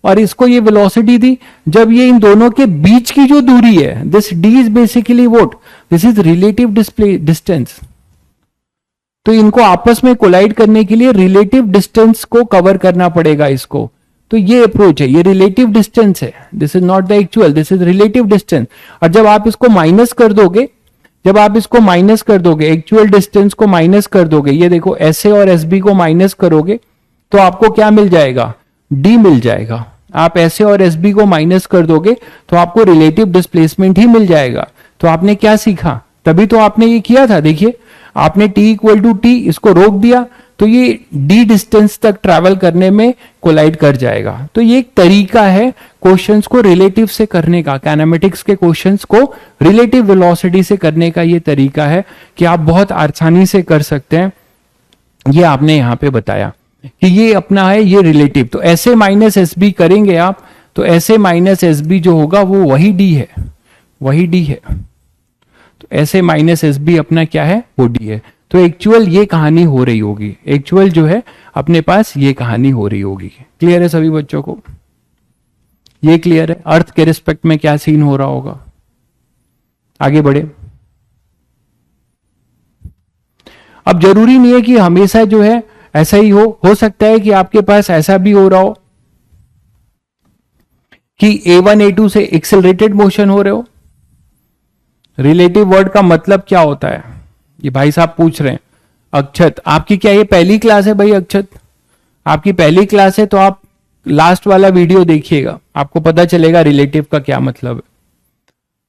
और इसको ये वेलोसिटी दी। जब ये इन दोनों के बीच की जो दूरी है, this D is basically what, this is relative distance. तो इनको आपस में कोलाइड करने के लिए रिलेटिव डिस्टेंस को कवर करना पड़ेगा इसको। तो ये अप्रोच है, ये रिलेटिव डिस्टेंस है, this is not the actual, this is relative distance. और जब आप इसको माइनस कर दोगे, जब आप इसको माइनस कर दोगे, एक्चुअल डिस्टेंस को माइनस कर दोगे, ये देखो एस ए और एस बी को माइनस करोगे तो आपको क्या मिल जाएगा, डी मिल जाएगा। आप एस ए और एस बी को माइनस कर दोगे तो आपको रिलेटिव डिस्प्लेसमेंट ही मिल जाएगा। तो आपने क्या सीखा, तभी तो आपने ये किया था। देखिए आपने t इक्वल टू टी इसको रोक दिया तो ये d डिस्टेंस तक ट्रैवल करने में कोलाइड कर जाएगा। तो ये एक तरीका है क्वेश्चंस को रिलेटिव से करने का, काइनेमेटिक्स के क्वेश्चंस को रिलेटिव वेलोसिटी से करने का ये तरीका है कि आप बहुत आसानी से कर सकते हैं। ये आपने यहां पे बताया कि ये अपना है ये रिलेटिव। तो ऐसे माइनस एस बी करेंगे आप, तो ऐसे माइनस एस बी जो होगा वो वही डी है, वही डी है। तो ऐसे माइनस एस बी अपना क्या है, वो डी है। तो एक्चुअल ये कहानी हो रही होगी, एक्चुअल जो है अपने पास ये कहानी हो रही होगी। क्लियर है सभी बच्चों को? ये क्लियर है अर्थ के रिस्पेक्ट में क्या सीन हो रहा होगा? आगे बढ़े। अब जरूरी नहीं है कि हमेशा जो है ऐसा ही हो सकता है कि आपके पास ऐसा भी हो रहा हो कि A1 A2 से एक्सेलरेटेड मोशन हो रहे हो। रिलेटिव वर्ड का मतलब क्या होता है, ये भाई साहब पूछ रहे हैं। अक्षत, आपकी क्या ये पहली क्लास है भाई? अक्षत, आपकी पहली क्लास है तो आप लास्ट वाला वीडियो देखिएगा, आपको पता चलेगा रिलेटिव का क्या मतलब है।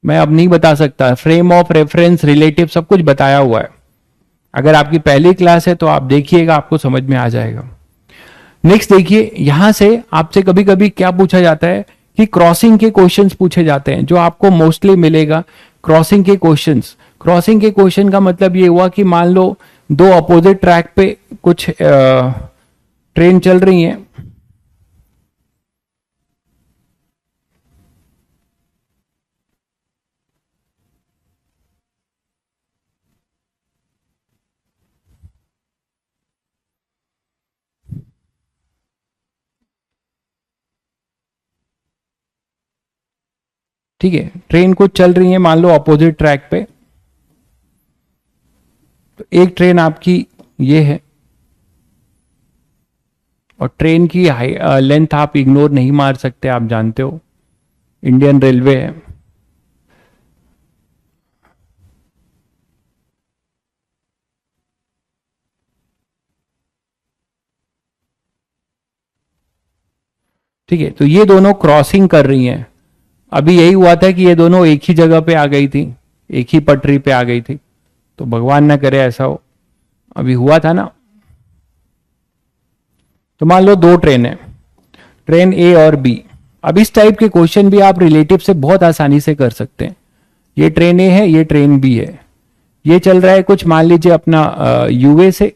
मैं अब नहीं बता सकता, फ्रेम ऑफ रेफरेंस, रिलेटिव सब कुछ बताया हुआ है। अगर आपकी पहली क्लास है तो आप देखिएगा, आपको समझ में आ जाएगा। नेक्स्ट देखिए, यहां से आपसे कभी कभी क्या पूछा जाता है कि क्रॉसिंग के क्वेश्चंस पूछे जाते हैं, जो आपको मोस्टली मिलेगा क्रॉसिंग के क्वेश्चंस। क्रॉसिंग के क्वेश्चन का मतलब ये हुआ कि मान लो दो अपोजिट ट्रैक पे कुछ ट्रेन चल रही हैं, ठीक है, ट्रेन कुछ चल रही है मान लो अपोजिट ट्रैक पे। तो एक ट्रेन आपकी ये है, और ट्रेन की लेंथ आप इग्नोर नहीं मार सकते, आप जानते हो इंडियन रेलवे है। ठीक है, तो ये दोनों क्रॉसिंग कर रही हैं। अभी यही हुआ था कि ये दोनों एक ही जगह पे आ गई थी, एक ही पटरी पे आ गई थी, तो भगवान ना करे ऐसा हो, अभी हुआ था ना। तो मान लो दो ट्रेन है, ट्रेन ए और बी। अब इस टाइप के क्वेश्चन भी आप रिलेटिव से बहुत आसानी से कर सकते हैं। ये ट्रेन ए है, ये ट्रेन बी है, ये चल रहा है कुछ मान लीजिए अपना यूए से,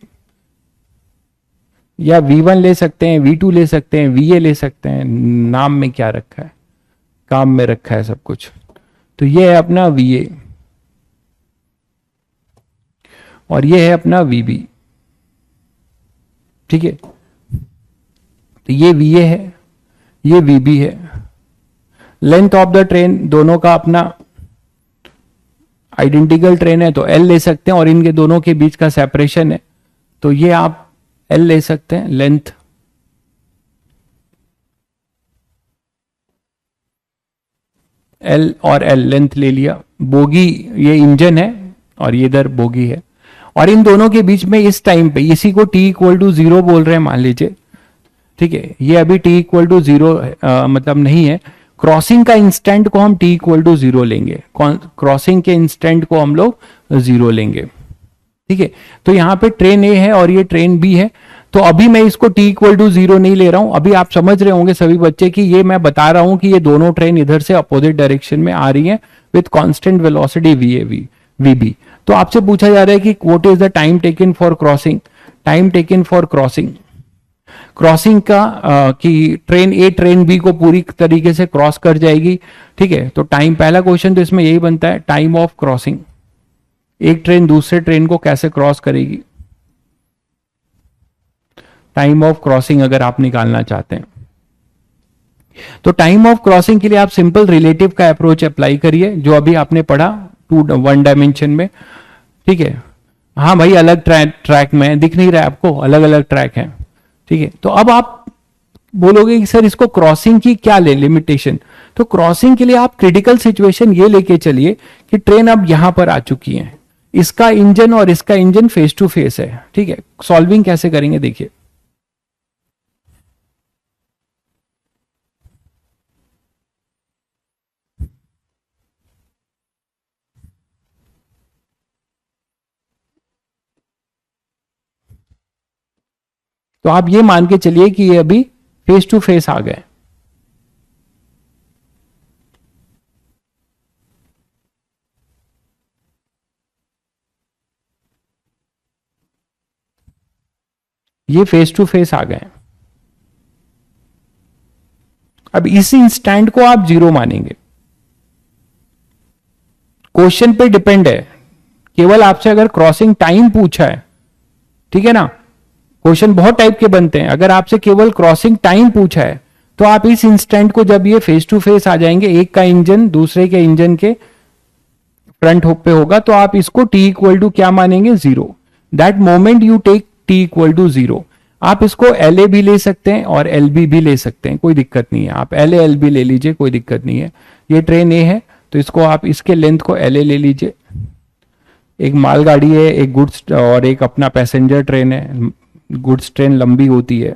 या V1 ले सकते हैं, V2 ले सकते हैं, VA ले सकते हैं, नाम में क्या रखा है, काम में रखा है सब कुछ। तो ये है अपना VA और ये है अपना VB। ठीक है, तो ये VA है, ये VB है। लेंथ ऑफ द ट्रेन दोनों का अपना आइडेंटिकल ट्रेन है तो L ले सकते हैं, और इनके दोनों के बीच का सेपरेशन है तो ये आप L ले सकते हैं, लेंथ। L और L लेंथ ले लिया। बोगी ये इंजन है और ये इधर बोगी है, और इन दोनों के बीच में इस टाइम पे इसी को t इक्वल टू 0 बोल रहे हैं मान लीजिए। ठीक है, ये अभी t इक्वल टू 0 मतलब नहीं है। क्रॉसिंग का इंस्टेंट को हम t इक्वल टू 0 लेंगे, क्रॉसिंग के इंस्टेंट को हम लोग 0 लेंगे। ठीक है, तो यहां पे ट्रेन ए है और ये ट्रेन बी है, तो अभी मैं इसको t इक्वल टू 0 नहीं ले रहा हूं। अभी आप समझ रहे होंगे सभी बच्चे कि ये मैं बता रहा हूं कि ये दोनों ट्रेन इधर से अपोजिट डायरेक्शन में आ रही हैं विथ कांस्टेंट वेलोसिटी VB। तो आपसे पूछा जा रहा है कि what is the time taken for crossing. Time taken for crossing का कि ट्रेन ए ट्रेन बी को पूरी तरीके से क्रॉस कर जाएगी। ठीक है, तो टाइम, पहला क्वेश्चन तो इसमें यही बनता है, टाइम ऑफ क्रॉसिंग, एक ट्रेन दूसरे ट्रेन को कैसे क्रॉस करेगी। टाइम ऑफ क्रॉसिंग अगर आप निकालना चाहते हैं तो टाइम ऑफ क्रॉसिंग के लिए आप सिंपल रिलेटिव का अप्रोच अप्लाई करिए, जो अभी आपने पढ़ा 1 डायमेंशन में। ठीक है, हाँ भाई अलग ट्रैक में दिख नहीं रहा है आपको, अलग अलग ट्रैक है। ठीक है, तो अब आप बोलोगे कि सर इसको क्रॉसिंग की क्या लिमिटेशन। तो क्रॉसिंग के लिए आप क्रिटिकल सिचुएशन ये लेके चलिए कि ट्रेन अब यहां पर आ चुकी है, इसका इंजन और इसका इंजन फेस टू फेस है। ठीक है, सॉल्विंग कैसे करेंगे देखिए। तो आप ये मान के चलिए कि ये अभी फेस टू फेस आ गए। ये फेस टू फेस आ गए। अब इस इंस्टेंट को आप 0 मानेंगे। क्वेश्चन पे डिपेंड है केवल आपसे अगर क्रॉसिंग टाइम पूछा है, ठीक है ना, क्वेश्चन बहुत टाइप के बनते हैं, अगर आपसे केवल क्रॉसिंग टाइम पूछा है तो आप इस इंस्टेंट को, जब ये फेस टू फेस आ जाएंगे, एक का इंजन दूसरे के इंजन के फ्रंट होप पे होगा, तो आप इसको t इक्वल टू क्या मानेंगे, 0। That moment you take t equal to 0। आप इसको LA भी ले सकते हैं और LB भी ले सकते हैं, कोई दिक्कत नहीं है, आप LA LB ले लीजिए, कोई दिक्कत नहीं है। ये ट्रेन A है तो इसको आप इसके लेंथ को LA ले लीजिए, एक मालगाड़ी है, एक गुड्स और एक अपना पैसेंजर ट्रेन है, गुड्स ट्रेन लंबी होती है,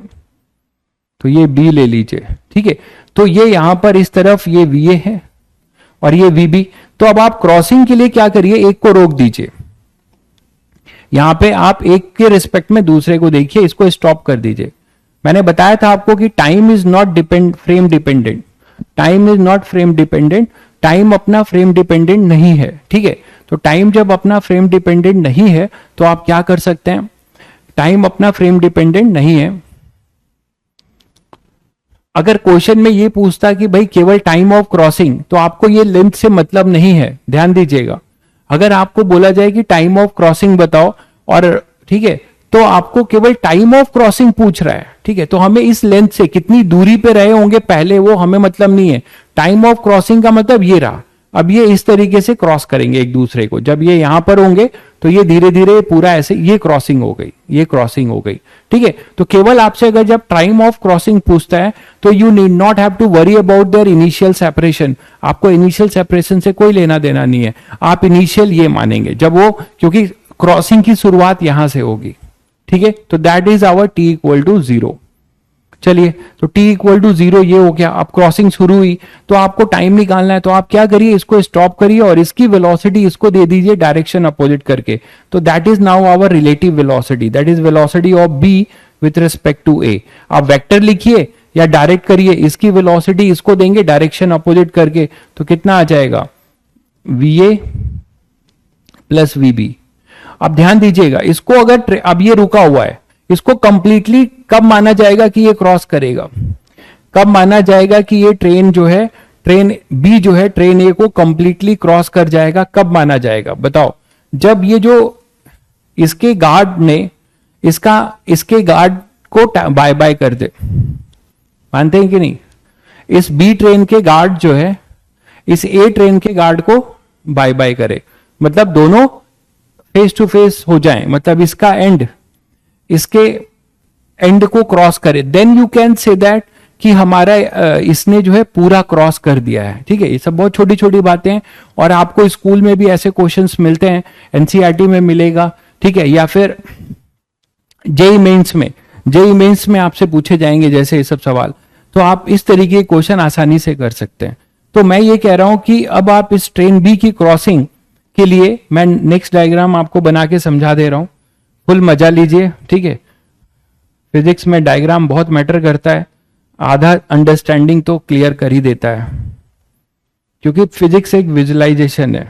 तो ये B ले लीजिए, ठीक है। तो ये यहां पर इस तरफ ये VA है और ये VB। तो अब आप क्रॉसिंग के लिए क्या करिए, एक को रोक दीजिए, यहां पे आप एक के रिस्पेक्ट में दूसरे को देखिए, इसको स्टॉप कर दीजिए। मैंने बताया था आपको कि time is not frame dependent, time is not frame dependent, time अपना फ्रेम डिपेंडेंट नहीं है, ठीक है। तो टाइम जब अपना फ्रेम डिपेंडेंट नहीं है तो आप क्या कर सकते हैं, टाइम अपना फ्रेम डिपेंडेंट नहीं है। अगर क्वेश्चन में ये पूछता कि भाई केवल टाइम ऑफ क्रॉसिंग, तो आपको ये लेंथ से मतलब नहीं है, ध्यान दीजिएगा। अगर आपको बोला जाए कि टाइम ऑफ क्रॉसिंग बताओ, और ठीक है, तो आपको केवल टाइम ऑफ क्रॉसिंग पूछ रहा है, ठीक है, तो हमें इस लेंथ से कितनी दूरी पे रहे होंगे पहले, वो हमें मतलब नहीं है। टाइम ऑफ क्रॉसिंग का मतलब ये रहा, अब ये इस तरीके से क्रॉस करेंगे एक दूसरे को, जब ये यहां पर होंगे तो ये धीरे धीरे पूरा ऐसे, ये क्रॉसिंग हो गई, ये क्रॉसिंग हो गई, ठीक है। तो केवल आपसे अगर जब टाइम ऑफ क्रॉसिंग पूछता है तो you need not have to worry about their initial separation, आपको इनिशियल सेपरेशन से कोई लेना देना नहीं है, आप इनिशियल ये मानेंगे जब वो, क्योंकि क्रॉसिंग की शुरुआत यहां से होगी, ठीक है। तो that is our t equal to 0। चलिए, तो t इक्वल टू 0 ये हो गया। अब क्रॉसिंग शुरू हुई तो आपको टाइम निकालना है, तो आप क्या करिए, इसको स्टॉप करिए और इसकी वेलोसिटी इसको दे दीजिए डायरेक्शन अपोजिट करके। तो that is now our relative velocity, that is velocity of b with respect to a। आप वेक्टर लिखिए या डायरेक्ट करिए, इसकी वेलोसिटी इसको देंगे डायरेक्शन अपोजिट करके, तो कितना आ जाएगा, va प्लस vb। अब ध्यान दीजिएगा, इसको अगर अब ये रुका हुआ है, इसको कंप्लीटली कब माना जाएगा कि ये क्रॉस करेगा, कब माना जाएगा कि ये ट्रेन जो है, ट्रेन बी जो है ट्रेन ए को कंप्लीटली क्रॉस कर जाएगा, कब माना जाएगा बताओ, जब ये जो इसके गार्ड ने इसके गार्ड को बाय बाय कर दे। मानते हैं कि नहीं, इस बी ट्रेन के गार्ड जो है इस ए ट्रेन के गार्ड को बाय बाय करे, मतलब दोनों फेस टू फेस हो जाएं, मतलब इसका एंड इसके एंड को क्रॉस करे, then you can say that कि हमारा इसने जो है पूरा क्रॉस कर दिया है, ठीक है। ये सब बहुत छोटी छोटी बातें हैं और आपको स्कूल में भी ऐसे क्वेश्चंस मिलते हैं, एनसीईआरटी में मिलेगा, ठीक है, या फिर जेईई मेंस में आपसे पूछे जाएंगे जैसे ये सब सवाल, तो आप इस तरीके के क्वेश्चन आसानी से कर सकते हैं। तो मैं ये कह रहा हूं कि अब आप इस ट्रेन बी की क्रॉसिंग के लिए मैं नेक्स्ट डायग्राम आपको बना के समझा दे रहा हूं, फुल मजा लीजिए, ठीक है। फिजिक्स में डायग्राम बहुत मैटर करता है, आधा अंडरस्टैंडिंग तो क्लियर कर ही देता है, क्योंकि फिजिक्स एक विजुअलाइजेशन है।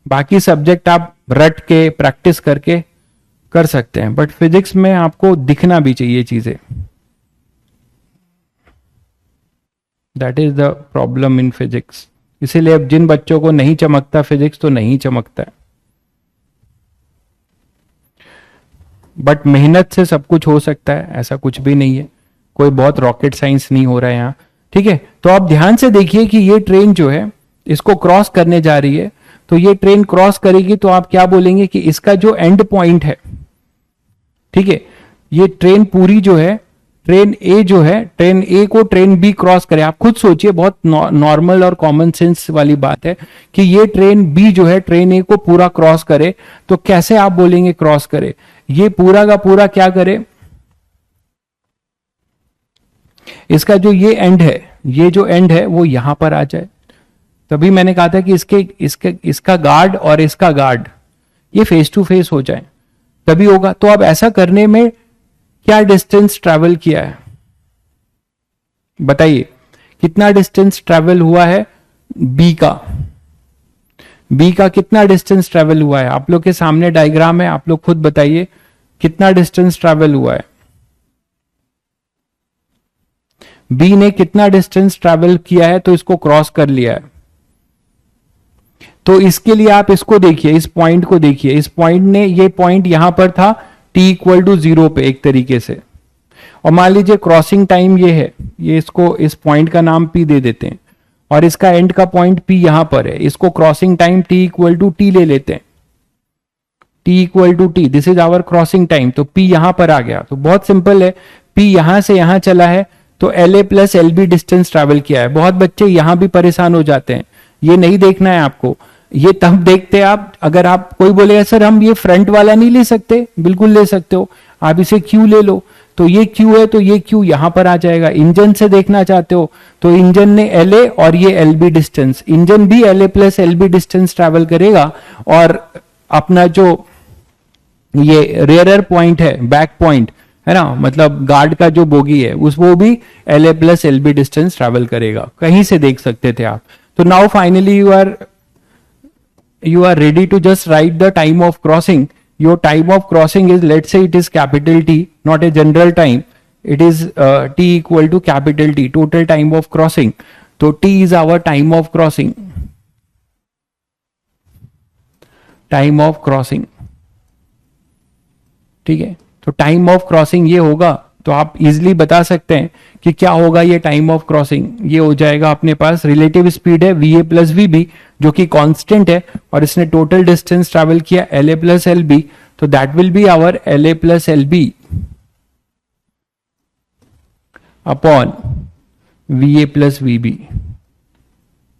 बाकी सब्जेक्ट आप रट के प्रैक्टिस करके कर सकते हैं, बट फिजिक्स में आपको दिखना भी चाहिए चीजें, that is the problem in physics. इसीलिए अब जिन बच्चों को नहीं चमकता फिजिक्स तो नहीं चमकता है, बट मेहनत से सब कुछ हो सकता है, ऐसा कुछ भी नहीं है, कोई बहुत रॉकेट साइंस नहीं हो रहा है यहाँ, ठीक है। तो आप ध्यान से देखिए कि ये ट्रेन जो है इसको क्रॉस करने जा रही है, तो ये ट्रेन क्रॉस करेगी तो आप क्या बोलेंगे कि इसका जो एंड पॉइंट है, ठीक है, ये ट्रेन पूरी जो है, ट्रेन ए जो है, ट्रेन ए को ट्रेन बी क्रॉस करे। आप खुद सोचिए, बहुत नॉर्मल और कॉमन सेंस वाली बात है कि ये ट्रेन बी जो है ट्रेन ए को पूरा क्रॉस करे, तो कैसे आप बोलेंगे क्रॉस करे, ये पूरा का पूरा क्या करे, इसका जो ये एंड है, ये जो एंड है वो यहां पर आ जाए। तभी मैंने कहा था कि इसका गार्ड और इसका गार्ड ये फेस टू फेस हो जाए, तभी होगा। तो अब ऐसा करने में क्या डिस्टेंस ट्रैवल किया है बताइए, कितना डिस्टेंस ट्रैवल हुआ है बी का कितना डिस्टेंस ट्रैवल हुआ है, आप लोग के सामने डायग्राम है, आप लोग खुद बताइए कितना डिस्टेंस ट्रैवल हुआ है, बी ने कितना डिस्टेंस ट्रैवल किया है, तो इसको क्रॉस कर लिया है। तो इसके लिए आप इसको देखिए, इस पॉइंट को देखिए, इस पॉइंट ने, ये पॉइंट यहां पर था t इक्वल टू 0 पे एक तरीके से, और मान लीजिए क्रॉसिंग टाइम ये है, ये इसको, इस पॉइंट का नाम p दे देते हैं, और इसका एंड का पॉइंट p यहां पर है, इसको crossing time t equal to t ले लेते हैं, t equal to t, this is our crossing time. तो p यहां पर आ गया, तो बहुत सिंपल है, p यहां से यहां चला है तो LA plus LB distance travel किया है। बहुत बच्चे यहां भी परेशान हो जाते हैं, ये नहीं देखना है आपको, ये तब देखते हैं आप, अगर आप कोई बोलेगा सर हम ये फ्रंट वाला नहीं ले सकते, बिल्कुल ले सकते हो, आप इसे Q ले लो, तो ये Q है तो ये Q यहां पर आ जाएगा। इंजन से देखना चाहते हो तो इंजन ने LA और ये LB डिस्टेंस, इंजन भी LA plus LB distance travel करेगा, और अपना जो ये रेयरर पॉइंट है, बैक पॉइंट है ना, मतलब गार्ड का जो बोगी है उस, वो भी LA plus LB distance travel करेगा, कहीं से देख सकते थे आप। तो now finally you are ready to just write the time of crossing. Your time of crossing is, let's say it is capital T, not a general time, it is T equal to capital T, total time of crossing. So T is our time of crossing, time of crossing, ठीक है। तो टाइम ऑफ क्रॉसिंग ये होगा, तो आप इजिली बता सकते हैं कि क्या होगा ये टाइम ऑफ क्रॉसिंग, ये हो जाएगा अपने पास, रिलेटिव स्पीड है VA प्लस VB जो कि कांस्टेंट है, और इसने टोटल डिस्टेंस ट्रैवल किया LA प्लस LB, तो that will be our LA plus LB upon VA plus VB,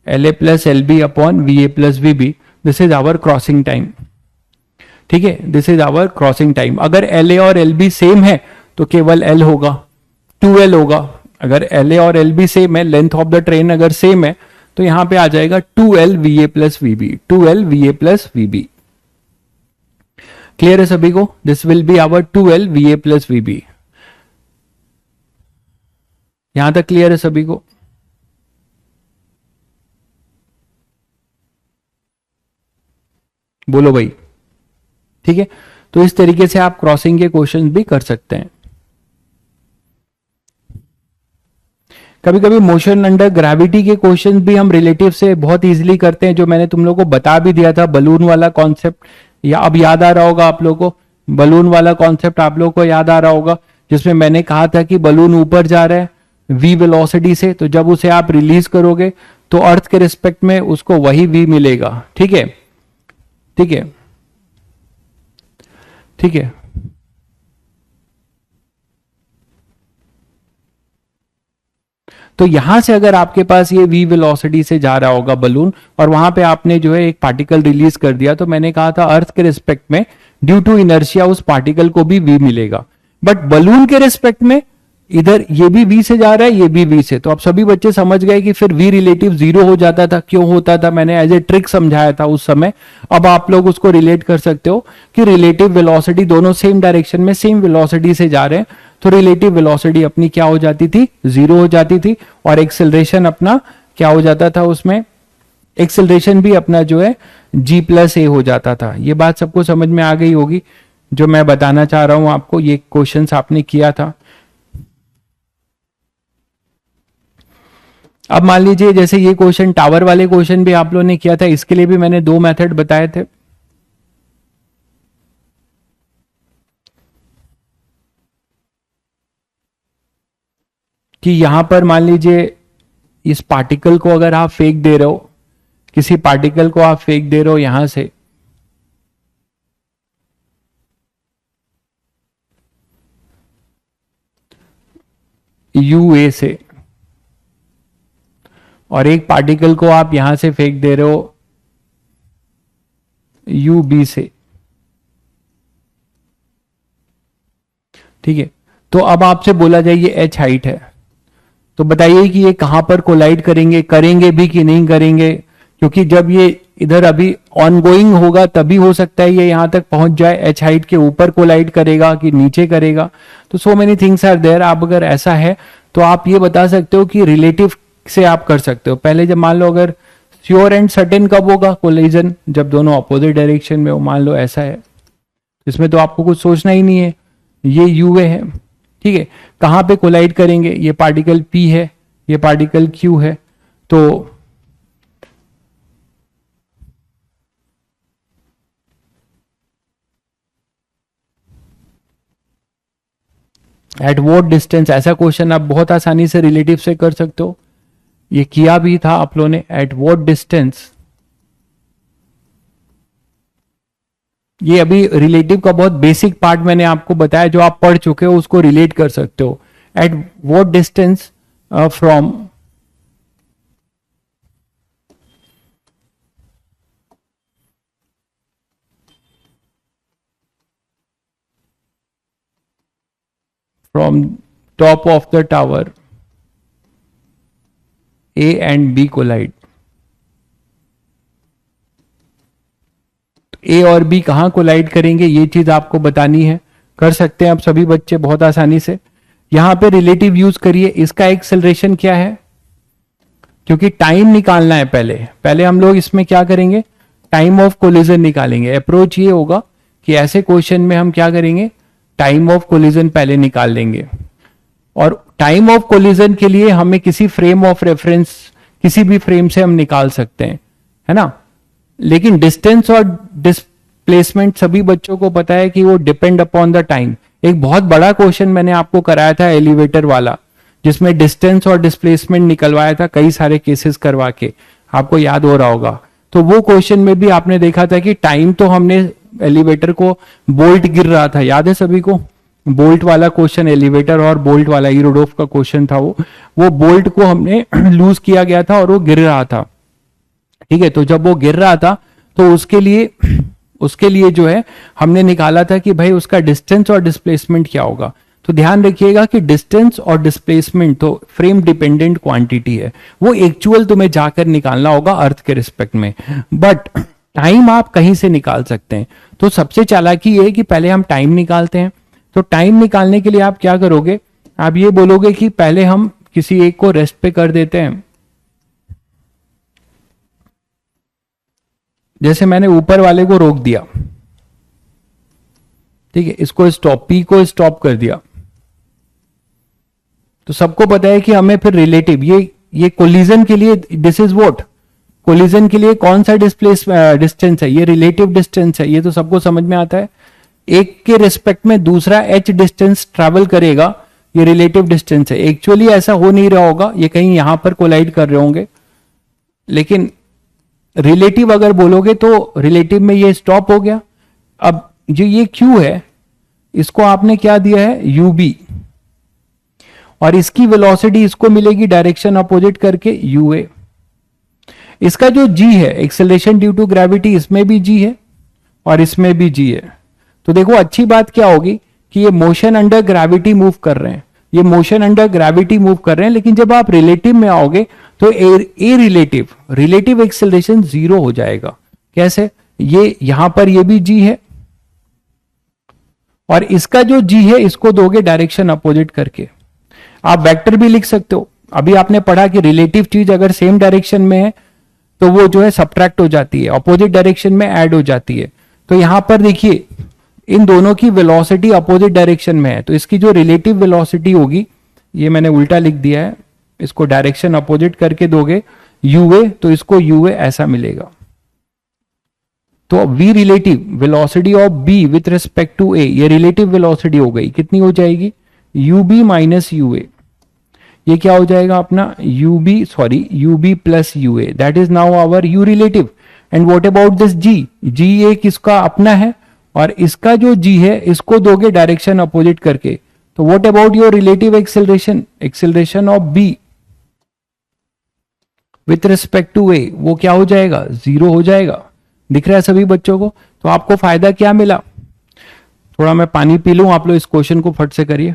LA plus LB upon VA plus VB, this is our crossing time, ठीक है, this is our crossing time. अगर LA और LB सेम है तो केवल L होगा, 2L होगा। अगर LA और LB सेम है, लेंथ ऑफ द ट्रेन अगर सेम है, तो यहां पे आ जाएगा 2L VA plus VB, 2L VA plus VB। Clear है सभी को? This will be our 2L VA plus VB। यहां तक क्लियर है सभी को? बोलो भाई, ठीक है। तो इस तरीके से आप क्रॉसिंग के क्वेश्चन भी कर सकते हैं। कभी कभी मोशन अंडर ग्रेविटी के क्वेश्चन भी हम रिलेटिव से बहुत इजीली करते हैं, जो मैंने तुम लोगों को बता भी दिया था, बलून वाला कॉन्सेप्ट, या अब याद आ रहा होगा आप लोगों को, बलून वाला कॉन्सेप्ट आप लोगों को याद आ रहा होगा, जिसमें मैंने कहा था कि बलून ऊपर जा रहा है v वेलोसिटी से, तो जब उसे आप रिलीज करोगे तो अर्थ के रिस्पेक्ट में उसको वही v मिलेगा, ठीक है, ठीक है, ठीक है। तो यहां से अगर आपके पास ये v वेलोसिटी से जा रहा होगा बलून, और वहां पे आपने जो है एक पार्टिकल रिलीज कर दिया, तो मैंने कहा था अर्थ के रिस्पेक्ट में ड्यू टू इनर्शिया उस पार्टिकल को भी v मिलेगा, बट बलून के रिस्पेक्ट में इधर ये भी v से जा रहा है, ये भी v से। तो आप सभी बच्चे समझ गए कि फिर v रिलेटिव 0 हो जाता था, क्यों होता था, मैंने एज ए ट्रिक समझाया था उस समय। अब आप लोग उसको रिलेट कर सकते हो कि रिलेटिव वेलोसिटी, दोनों सेम डायरेक्शन में सेम वेलोसिटी से जा रहे हैं, तो रिलेटिव वेलोसिटी अपनी क्या हो जाती थी, 0 हो जाती थी, और एक्सेलरेशन अपना क्या हो जाता था, उसमें एक्सेलरेशन भी अपना जो है g प्लस ए हो जाता था। ये बात सबको समझ में आ गई होगी जो मैं बताना चाह रहा हूं आपको, ये क्वेश्चन आपने किया था। अब मान लीजिए जैसे ये क्वेश्चन, टावर वाले क्वेश्चन भी आप लोगों ने किया था, इसके लिए भी मैंने 2 मेथड बताए थे। कि यहां पर मान लीजिए इस पार्टिकल को अगर आप फेंक दे रहे हो, किसी पार्टिकल को आप फेंक दे रहे हो यहां से, UA से, और एक पार्टिकल को आप यहां से फेंक दे रहे हो UB से, ठीक है। तो अब आपसे बोला जाए ये h हाइट है, तो बताइए कि ये कहां पर कोलाइड करेंगे, करेंगे भी कि नहीं करेंगे, क्योंकि जब ये इधर अभी ऑनगोइंग होगा तभी हो सकता है ये यहां तक पहुंच जाए, h हाइट के ऊपर कोलाइड करेगा कि नीचे करेगा, तो so many things are there. आप अगर ऐसा है तो आप ये बता सकते हो कि रिलेटिव से आप कर सकते हो। पहले जब मान लो अगर श्योर एंड सर्टेन कब होगा कोलिजन, जब दोनों अपोजिट डायरेक्शन में हो, मान लो ऐसा है, इसमें तो आपको कुछ सोचना ही नहीं है, ये UA है, ठीक है। कहां पे कोलाइड करेंगे, ये पार्टिकल P है, ये पार्टिकल Q है, तो एट वॉट डिस्टेंस, ऐसा क्वेश्चन आप बहुत आसानी से रिलेटिव से कर सकते हो, ये किया भी था आप लोगों ने। एट वॉट डिस्टेंस, ये अभी रिलेटिव का बहुत बेसिक पार्ट मैंने आपको बताया, जो आप पढ़ चुके हो उसको रिलेट कर सकते हो। At what distance from top of the tower A and B collide। A और B कहां कोलाइड करेंगे, ये चीज आपको बतानी है। कर सकते हैं आप सभी बच्चे बहुत आसानी से। यहां पे रिलेटिव यूज करिए। इसका एक्सेलरेशन क्या है, क्योंकि टाइम निकालना है पहले हम लोग इसमें क्या करेंगे, टाइम ऑफ कोलिजन निकालेंगे। अप्रोच ये होगा कि ऐसे क्वेश्चन में हम क्या करेंगे, टाइम ऑफ कोलिजन पहले निकाल लेंगे। और टाइम ऑफ कोलिजन के लिए हमें किसी फ्रेम ऑफ रेफरेंस, किसी भी फ्रेम से हम निकाल सकते हैं, है ना। लेकिन डिस्टेंस और डिस्प्लेसमेंट सभी बच्चों को पता है कि वो डिपेंड अपॉन द टाइम। एक बहुत बड़ा क्वेश्चन मैंने आपको कराया था एलिवेटर वाला, जिसमें डिस्टेंस और डिस्प्लेसमेंट निकलवाया था कई सारे केसेस करवा के, आपको याद हो रहा होगा। तो वो क्वेश्चन में भी आपने देखा था कि टाइम तो हमने एलिवेटर को, बोल्ट गिर रहा था, याद है सभी को, बोल्ट वाला क्वेश्चन, एलिवेटर और बोल्ट वाला यूरोडोफ का क्वेश्चन था वो बोल्ट को हमने लूज किया गया था और वो गिर रहा था, ठीक है। तो जब वो गिर रहा था तो उसके लिए जो है हमने निकाला था कि भाई उसका डिस्टेंस और डिस्प्लेसमेंट क्या होगा। तो ध्यान रखिएगा कि डिस्टेंस और डिस्प्लेसमेंट तो फ्रेम डिपेंडेंट क्वांटिटी है, वो एक्चुअल तुम्हें जाकर निकालना होगा अर्थ के रिस्पेक्ट में, बट टाइम आप कहीं से निकाल सकते हैं। तो सबसे चालाकी ये है कि पहले हम टाइम निकालते हैं। तो टाइम निकालने के लिए आप क्या करोगे, आप ये बोलोगे कि पहले हम किसी एक को रेस्ट पे कर देते हैं। जैसे मैंने ऊपर वाले को रोक दिया, ठीक है, इसको स्टॉप, पी को स्टॉप कर दिया। तो सबको पता है कि हमें फिर रिलेटिव, ये कोलिजन के लिए दिस इज व्हाट, कोलिजन के लिए कौन सा डिस्टेंस है, ये रिलेटिव डिस्टेंस है, ये तो सबको समझ में आता है। एक के रिस्पेक्ट में दूसरा h डिस्टेंस ट्रैवल करेगा, ये रिलेटिव डिस्टेंस है। एक्चुअली ऐसा हो नहीं रहा होगा, ये कहीं यहां पर कोलाइड कर रहे होंगे, लेकिन रिलेटिव अगर बोलोगे तो रिलेटिव में ये स्टॉप हो गया। अब जो ये Q है, इसको आपने क्या दिया है, UB, और इसकी वेलोसिटी इसको मिलेगी डायरेक्शन अपोजिट करके UA। इसका जो G है, एक्सेलरेशन ड्यू टू ग्रेविटी, इसमें भी G है और इसमें भी G है। तो देखो अच्छी बात क्या होगी कि ये मोशन अंडर ग्रेविटी मूव कर रहे हैं, ये मोशन अंडर ग्रेविटी मूव कर रहे हैं, लेकिन जब आप रिलेटिव में आओगे तो ए रिलेटिव एक्सेलरेशन 0 हो जाएगा। कैसे, ये यहां पर ये भी G है और इसका जो G है इसको दोगे डायरेक्शन अपोजिट करके। आप वेक्टर भी लिख सकते हो। अभी आपने पढ़ा कि रिलेटिव चीज अगर सेम डायरेक्शन में है तो वो जो है सब्ट्रैक्ट हो जाती है, अपोजिट डायरेक्शन में ऐड हो जाती है। तो यहां पर देखिए इन दोनों की वेलोसिटी अपोजिट डायरेक्शन में है, तो इसकी जो रिलेटिव वेलोसिटी होगी, ये मैंने उल्टा लिख दिया है, इसको डायरेक्शन अपोजिट करके दोगे UA, तो इसको UA ऐसा मिलेगा। तो V relative velocity of B with respect to A, ये रिलेटिव वेलोसिटी हो गई, कितनी हो जाएगी, UB माइनस UA। ये क्या हो जाएगा अपना UB plus UA, that is now our U relative. And what about this G एक इसका अपना है और इसका जो G है इसको दोगे डायरेक्शन अपोजिट करके। तो what about your relative acceleration of B with respect to A, वो क्या हो जाएगा, 0 हो जाएगा। दिख रहा है सभी बच्चों को। तो आपको फायदा क्या मिला, थोड़ा मैं पानी पी लूं, आप लोग इस क्वेश्चन को फट से करिए।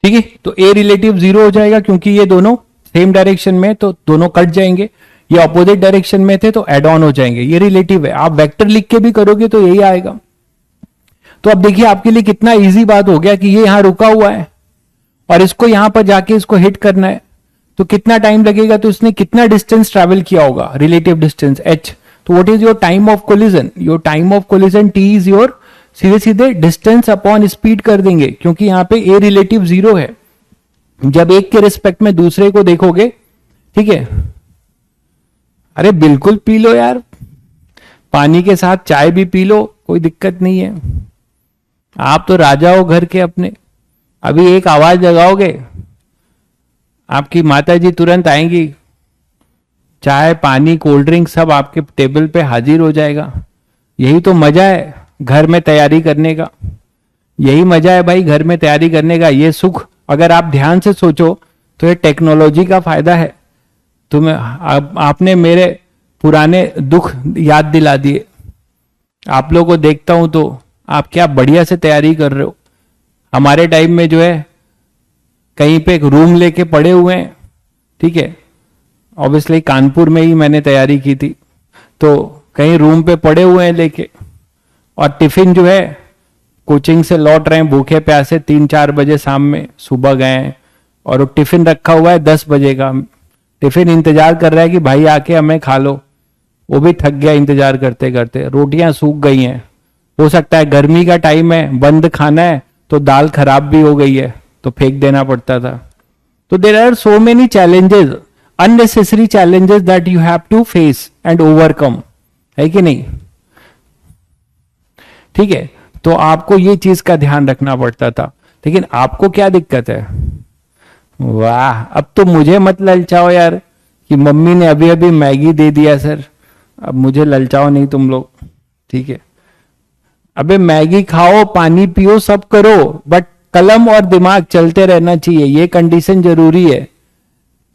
ठीक है, तो A रिलेटिव 0 हो जाएगा क्योंकि ये दोनों सेम डायरेक्शन में, तो दोनों कट जाएंगे। ये अपोजिट डायरेक्शन में थे तो एड ऑन हो जाएंगे, ये रिलेटिव है। आप वेक्टर लिख के भी करोगे तो यही आएगा। तो अब देखिए आपके लिए कितना इजी बात हो गया कि ये यहां रुका हुआ है और इसको यहां पर जाके इसको हिट करना है, तो कितना टाइम लगेगा, तो इसने कितना डिस्टेंस ट्रेवल किया होगा, रिलेटिव डिस्टेंस h। तो what is your time of collision, your time of collision t is your, सीधे सीधे डिस्टेंस अपॉन स्पीड कर देंगे, क्योंकि यहां पे a रिलेटिव 0 है। जब एक के रिस्पेक्ट में दूसरे को देखोगे, ठीक है, अरे बिल्कुल पी लो यार, पानी के साथ चाय भी पी लो, कोई दिक्कत नहीं है, आप तो राजा हो घर के अपने। अभी एक आवाज लगाओगे, आपकी माता जी तुरंत आएंगी, चाय पानी कोल्ड ड्रिंक सब आपके टेबल पे हाजिर हो जाएगा। यही तो मजा है घर में तैयारी करने का, यही मजा है भाई घर में तैयारी करने का। ये सुख अगर आप ध्यान से सोचो तो ये टेक्नोलॉजी का फायदा है। तुम्हें आपने मेरे पुराने दुख याद दिला दिए। आप लोगों को देखता हूं तो आप क्या बढ़िया से तैयारी कर रहे हो। हमारे टाइम में जो है कहीं पे एक रूम लेके पड़े हुए हैं, ठीक है, ऑब्वियसली कानपुर में ही मैंने तैयारी की थी, तो कहीं रूम पे पड़े हुए हैं लेके, और टिफिन जो है कोचिंग से लौट रहे हैं भूखे प्यासे, 3-4 बजे शाम में सुबह गए हैं, और वो टिफिन रखा हुआ है 10 बजे का, टिफिन इंतजार कर रहा है कि भाई आके हमें खा लो, वो भी थक गया इंतजार करते करते, रोटियां सूख गई हैं, हो सकता है गर्मी का टाइम है बंद खाना है तो दाल खराब भी हो गई है तो फेंक देना पड़ता था। तो there are so many challenges, unnecessary challenges that you have to face and overcome, है कि नहीं, ठीक है। तो आपको ये चीज का ध्यान रखना पड़ता था। लेकिन आपको क्या दिक्कत है, वाह, अब तो मुझे मत ललचाओ यार कि मम्मी ने अभी अभी मैगी दे दिया सर, अब मुझे ललचाओ नहीं तुम लोग, ठीक है। अबे मैगी खाओ, पानी पियो, सब करो, बट कलम और दिमाग चलते रहना चाहिए, ये कंडीशन जरूरी है।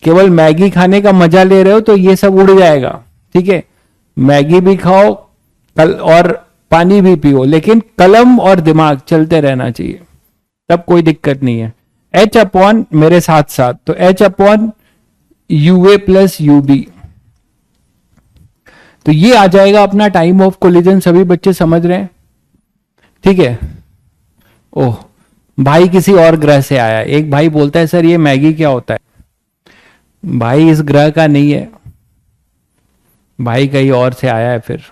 केवल मैगी खाने का मजा ले रहे हो तो ये सब उड़ जाएगा, ठीक है। मैगी भी खाओ और पानी भी पियो, लेकिन कलम और दिमाग चलते रहना चाहिए, तब कोई दिक्कत नहीं है। h अपॉन मेरे साथ साथ, तो h upon UA plus UB, तो ये आ जाएगा अपना टाइम ऑफ कोलिजन। सभी बच्चे समझ रहे हैं, ठीक है। ओह, भाई किसी और ग्रह से आया, एक भाई बोलता है सर ये मैगी क्या होता है, भाई इस ग्रह का नहीं है, भाई कहीं और से आया है फिर।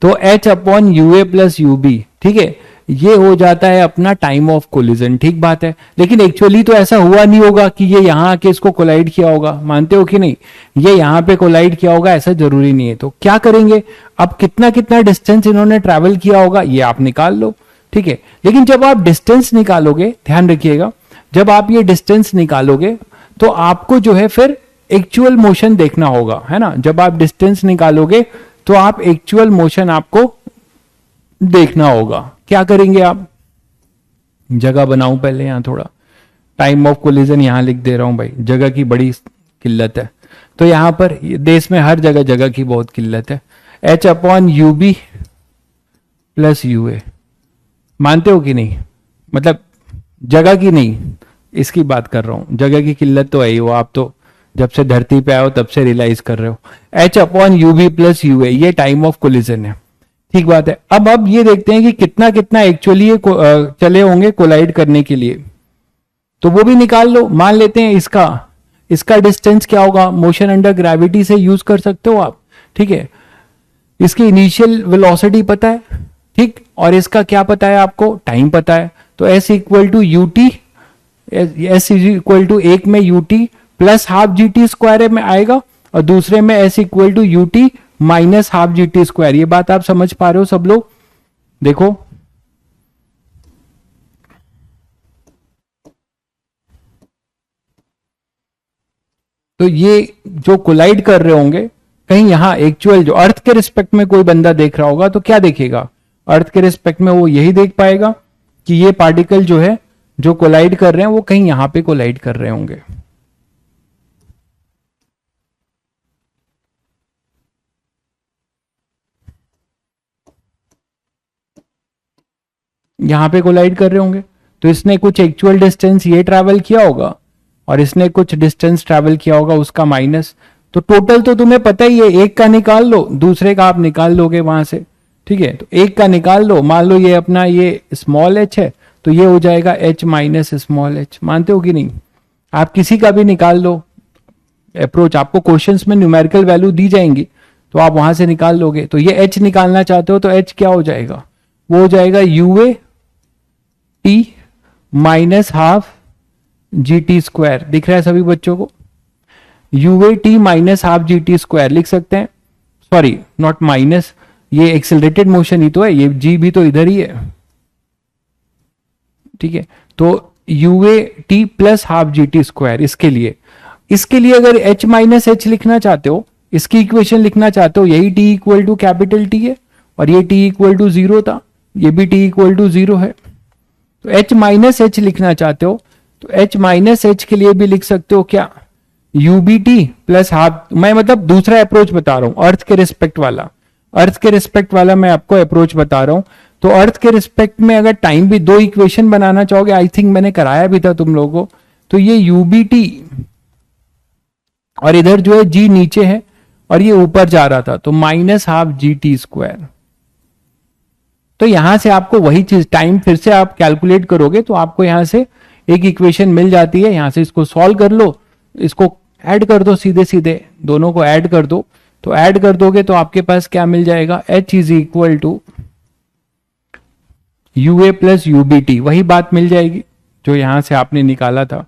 तो h upon UA plus UB, ठीक है, ये हो जाता है अपना टाइम ऑफ कोलिजन, ठीक बात है। लेकिन एक्चुअली तो ऐसा हुआ नहीं होगा कि ये यहां आके इसको कोलाइड किया होगा, मानते हो कि नहीं, ये यहां पे कोलाइड किया होगा, ऐसा जरूरी नहीं है। तो क्या करेंगे, अब कितना कितना डिस्टेंस इन्होंने ट्रैवल किया होगा ये आप निकाल लो, ठीक है। लेकिन जब आप डिस्टेंस निकालोगे, ध्यान रखिएगा, जब आप ये डिस्टेंस निकालोगे तो आपको जो है फिर एक्चुअल मोशन देखना होगा, है ना। जब आप डिस्टेंस निकालोगे तो आप एक्चुअल मोशन आपको देखना होगा। क्या करेंगे आप, जगह बनाऊं पहले यहां थोड़ा, टाइम ऑफ कोलिजन यहां लिख दे रहा हूं भाई, जगह की बड़ी किल्लत है। तो यहां पर देश में हर जगह जगह की बहुत किल्लत है। h upon UB plus UA, मानते हो कि नहीं, मतलब जगह की नहीं, इसकी बात कर रहा हूं, जगह की किल्लत तो है ही, वो आप तो जब से धरती पे आए हो तब से रियलाइज कर रहे हो। h upon UB plus UA, ये टाइम ऑफ कोलिजन है, ठीक बात है। अब ये देखते हैं कि कितना कितना एक्चुअली ये चले होंगे कोलाइड करने के लिए, तो वो भी निकाल लो। मान लेते हैं इसका डिस्टेंस क्या होगा, मोशन अंडर ग्रेविटी से यूज कर सकते हो आप, ठीक है। इसकी इनिशियल वेलोसिटी पता है, ठीक, और इसका क्या पता है आपको, टाइम पता है। तो s equal to U T, S equal to एक में U T plus half G T square में आएगा, और दूसरे में s equal to U T minus half G T square. ये बात आप समझ पा रहे हो सब लोग, देखो तो ये जो कोलाइड कर रहे होंगे, कहीं यहां एक्चुअल जो अर्थ के रिस्पेक्ट में कोई बंदा देख रहा होगा तो क्या देखेगा, अर्थ के रिस्पेक्ट में वो यही देख पाएगा कि ये पार्टिकल जो है जो कोलाइड कर रहे हैं वो कहीं यहां पे कोलाइड कर रहे होंगे। यहां पे कोलाइड कर रहे होंगे, तो इसने कुछ एक्चुअल डिस्टेंस ये ट्रैवल किया होगा और इसने कुछ डिस्टेंस ट्रैवल किया होगा उसका माइनस। तो टोटल तो तुम्हें पता ही है, एक का निकाल लो, दूसरे का आप निकाल लोगे वहां से, ठीक है, तो एक का निकाल लो, मान लो ये अपना ये स्मॉल एच है, तो ये हो जाएगा एच माइनस स्मॉल एच। मानते हो कि नहीं? आप किसी का भी निकाल लो अप्रोच, आपको क्वेश्चंस में न्यूमेरिकल वैल्यू दी जाएंगी तो आप वहां से निकाल लोगे। तो ये एच निकालना चाहते हो तो एच क्या हो जाएगा? वो हो जाएगा UA T minus half G T square. दिख रहा है सभी बच्चों को? UA T minus half G T square लिख सकते हैं। सॉरी नॉट माइनस, ये एक्सेलरेटेड मोशन ही तो है, ये जी भी तो इधर ही है। ठीक है, तो UA T plus half G T square. इसके लिए अगर एच माइनस एच लिखना चाहते हो, इसकी इक्वेशन लिखना चाहते हो, यही T equal to capital T है और ये टी इक्वल टू 0 था, ये भी टी इक्वल टू 0 है। तो एच माइनस एच लिखना चाहते हो तो एच माइनस एच के लिए भी लिख सकते हो क्या? UBT plus half. मैं मतलब दूसरा अप्रोच बता रहा हूं, अर्थ के रिस्पेक्ट वाला, अर्थ के रिस्पेक्ट वाला मैं आपको अप्रोच बता रहा हूं। तो अर्थ के रिस्पेक्ट में अगर टाइम भी दो इक्वेशन बनाना चाहोगे, आई थिंक मैंने कराया भी था तुम लोगों को, तो ये यूबीटी और इधर जो है जी नीचे है और ये ऊपर जा रहा था, तो minus half G T square. तो यहां से आपको वही चीज टाइम फिर से आप कैलकुलेट करोगे तो आपको यहां से एक इक्वेशन मिल जाती है। यहां से इसको सॉल्व कर लो, इसको ऐड कर दो, सीधे सीधे दोनों को ऐड कर दो। तो ऐड कर दोगे तो आपके पास क्या मिल जाएगा? H is equal to UA plus UBT, वही बात मिल जाएगी जो यहां से आपने निकाला था,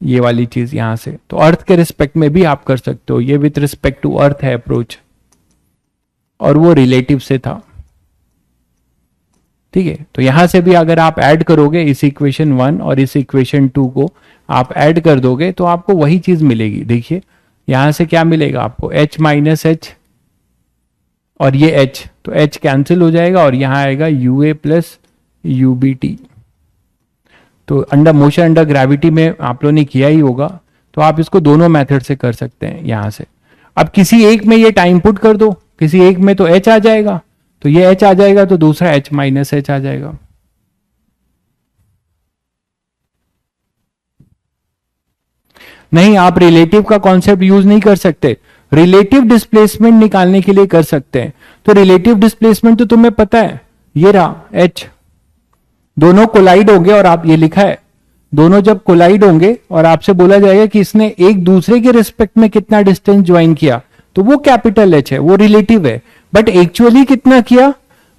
ये वाली चीज यहां से। तो अर्थ के रिस्पेक्ट में भी आप कर सकते हो, ये विथ रिस्पेक्ट टू अर्थ है अप्रोच और वो रिलेटिव से था। ठीक है, तो यहां से भी अगर आप ऐड करोगे इस इक्वेशन 1 और इस इक्वेशन 2 को आप ऐड कर दोगे तो आपको वही चीज मिलेगी। देखिए यहां से क्या मिलेगा आपको? एच माइनस एच और ये एच, तो एच कैंसिल हो जाएगा और यहां आएगा यूए प्लस यूबीटी। तो अंडर मोशन अंडर ग्रेविटी में आप लोगों ने किया ही होगा, तो आप इसको दोनों मेथड से कर सकते हैं यहां से। अब किसी एक में ये टाइम पुट कर दो, किसी एक में तो एच आ जाएगा, तो ये एच आ जाएगा तो दूसरा एच माइनस एच आ जाएगा। नहीं, आप रिलेटिव का कॉन्सेप्ट यूज नहीं कर सकते, रिलेटिव डिस्प्लेसमेंट निकालने के लिए कर सकते हैं। तो रिलेटिव डिस्प्लेसमेंट तो तुम्हें पता है, ये रहा एच, दोनों कोलाइड होंगे और आप ये लिखा है, दोनों जब कोलाइड होंगे और आपसे बोला जाएगा कि इसने एक दूसरे के रिस्पेक्ट में कितना डिस्टेंस ज्वाइन किया, तो वो कैपिटल एच है, वो रिलेटिव है। बट एक्चुअली कितना किया?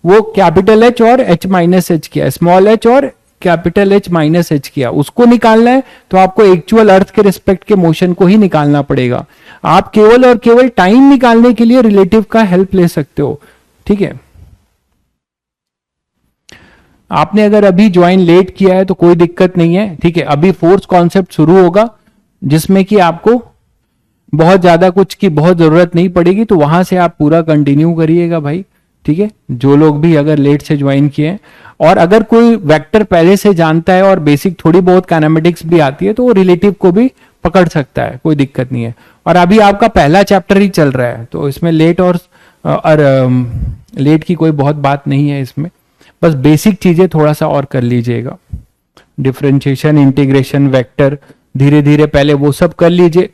वो कैपिटल एच और एच माइनस एच किया, स्मॉल एच और कैपिटल एच माइनस एच किया, उसको निकालना है तो आपको एक्चुअल अर्थ के रिस्पेक्ट के मोशन को ही निकालना पड़ेगा। आप केवल और केवल टाइम निकालने के लिए रिलेटिव का हेल्प ले सकते हो। ठीक है, आपने अगर अभी ज्वाइन लेट किया है तो कोई दिक्कत नहीं है। ठीक है, अभी फोर्स कॉन्सेप्ट शुरू होगा जिसमें कि आपको बहुत ज्यादा कुछ की बहुत जरूरत नहीं पड़ेगी, तो वहां से आप पूरा कंटिन्यू करिएगा भाई। ठीक है, जो लोग भी अगर लेट से ज्वाइन किए हैं, और अगर कोई वेक्टर पहले से जानता है और बेसिक थोड़ी बहुत काइनेमेटिक्स भी आती है तो वो रिलेटिव को भी पकड़ सकता है, कोई दिक्कत नहीं है। और अभी आपका पहला चैप्टर ही चल रहा है तो इसमें लेट और लेट की कोई बहुत बात नहीं है इसमें, बस बेसिक चीजें थोड़ा सा और कर लीजिएगा। डिफरेंशिएशन, इंटीग्रेशन, वेक्टर, धीरे धीरे पहले वो सब कर लीजिए।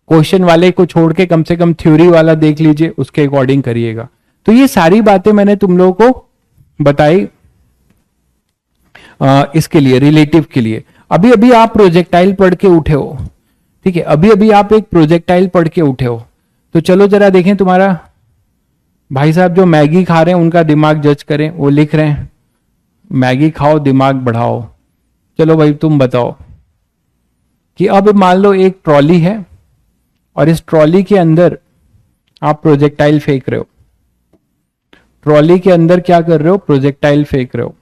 क्वेश्चन वाले को छोड़ के कम से कम थ्योरी वाला देख लीजिए, उसके अकॉर्डिंग करिएगा। तो ये सारी बातें मैंने तुम लोगों को बताई इसके लिए, रिलेटिव के लिए। अभी अभी आप प्रोजेक्टाइल पढ़ के उठे हो, ठीक है, अभी अभी आप एक प्रोजेक्टाइल पढ़ के उठे हो, तो चलो जरा देखें तुम्हारा भाई साहब जो मैगी खा रहे हैं उनका दिमाग जज करें। वो लिख रहे हैं मैगी खाओ दिमाग बढ़ाओ। चलो भाई तुम बताओ कि अब मान लो एक ट्रॉली है और इस ट्रॉली के अंदर आप प्रोजेक्टाइल फेंक रहे हो। ट्रॉली के अंदर क्या कर रहे हो? प्रोजेक्टाइल फेंक रहे हो।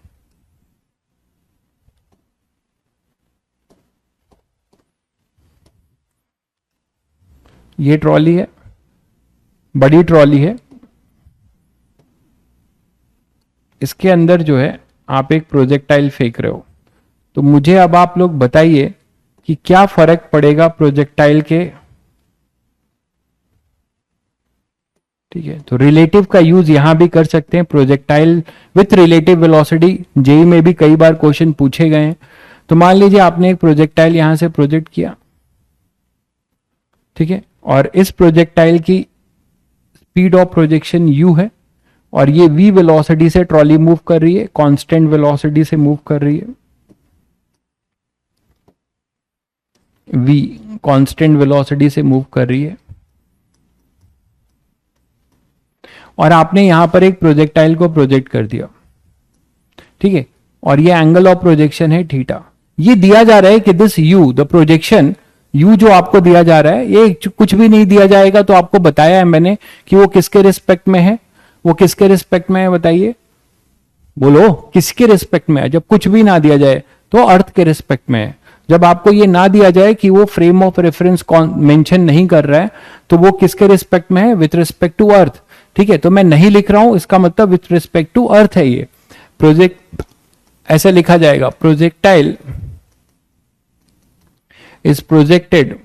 ये ट्रॉली है, बड़ी ट्रॉली है, इसके अंदर जो है आप एक प्रोजेक्टाइल फेंक रहे हो। तो मुझे अब आप लोग बताइए कि क्या फर्क पड़ेगा प्रोजेक्टाइल के। ठीक है, तो रिलेटिव का यूज यहां भी कर सकते हैं, projectile with relative velocity. JEE में भी कई बार क्वेश्चन पूछे गए हैं। तो मान लीजिए आपने एक प्रोजेक्टाइल यहां से प्रोजेक्ट किया, ठीक है, और इस प्रोजेक्टाइल की स्पीड ऑफ प्रोजेक्शन u है और ये v वेलोसिटी से ट्रॉली मूव कर रही है, कांस्टेंट वेलोसिटी से मूव कर रही है, v कांस्टेंट वेलोसिटी से मूव कर रही है। और आपने यहां पर एक प्रोजेक्टाइल को प्रोजेक्ट कर दिया, ठीक है, और ये एंगल ऑफ प्रोजेक्शन है थीटा। ये दिया जा रहा है कि this u, the projection u जो आपको दिया जा रहा है, ये कुछ भी नहीं दिया जाएगा तो आपको बताया है मैंने कि वो किसके रिस्पेक्ट में है, वो किसके रिस्पेक्ट में है बताइए, बोलो किसके रिस्पेक्ट में है। जब कुछ भी ना दिया जाए तो अर्थ के रिस्पेक्ट में है। जब आपको ये ना दिया जाए कि वो फ्रेम ऑफ रेफरेंस मेंशन नहीं कर रहा है तो वो किसके रिस्पेक्ट में है, विथ रिस्पेक्ट टू अर्थ। ठीक है, तो मैं नहीं लिख रहा हूं, इसका मतलब विथ रिस्पेक्ट टू अर्थ है। ये प्रोजेक्ट ऐसे लिखा जाएगा, projectile is projected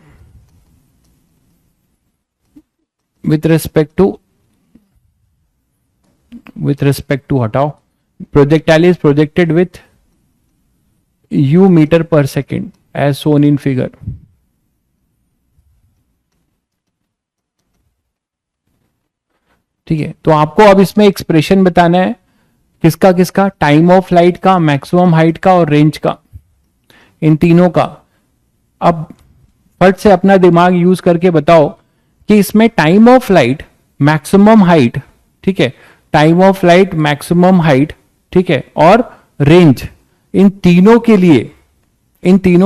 with respect to हटाओ, projectile is projected with u meter per second as shown in figure। ठीक है, तो आपको अब इसमें एक्सप्रेशन बताना है किसका किसका, टाइम ऑफ लाइट का, मैक्सिमम हाइट का और रेंज का, इन तीनों का। अब फट से अपना दिमाग यूज करके बताओ कि इसमें time of light, maximum height, ठीक है, time of light, maximum height, ठीक है, और रेंज, इन तीनों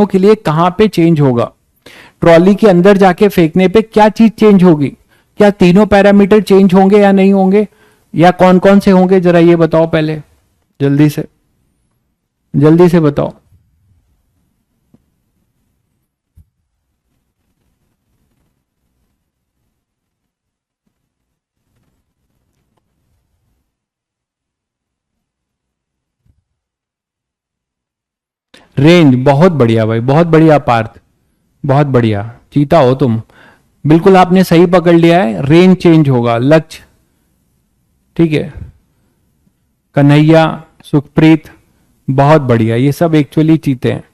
के लिए कहां पे चेंज होगा। ट्रॉली के अंदर जाके फेंकने पे क्या चीज चेंज होगी, क्या तीनों पैरामीटर चेंज होंगे या नहीं होंगे, या कौन कौन से होंगे, जरा ये बताओ पहले, जल्दी से बताओ। रेंज, बहुत बढ़िया भाई, बहुत बढ़िया पार्थ, बहुत बढ़िया, चीता हो तुम, बिल्कुल आपने सही पकड़ लिया है। रेंज चेंज होगा, लक्ष्य, ठीक है, कन्हैया, सुखप्रीत, बहुत बढ़िया, ये सब एक्चुअली चीते हैं।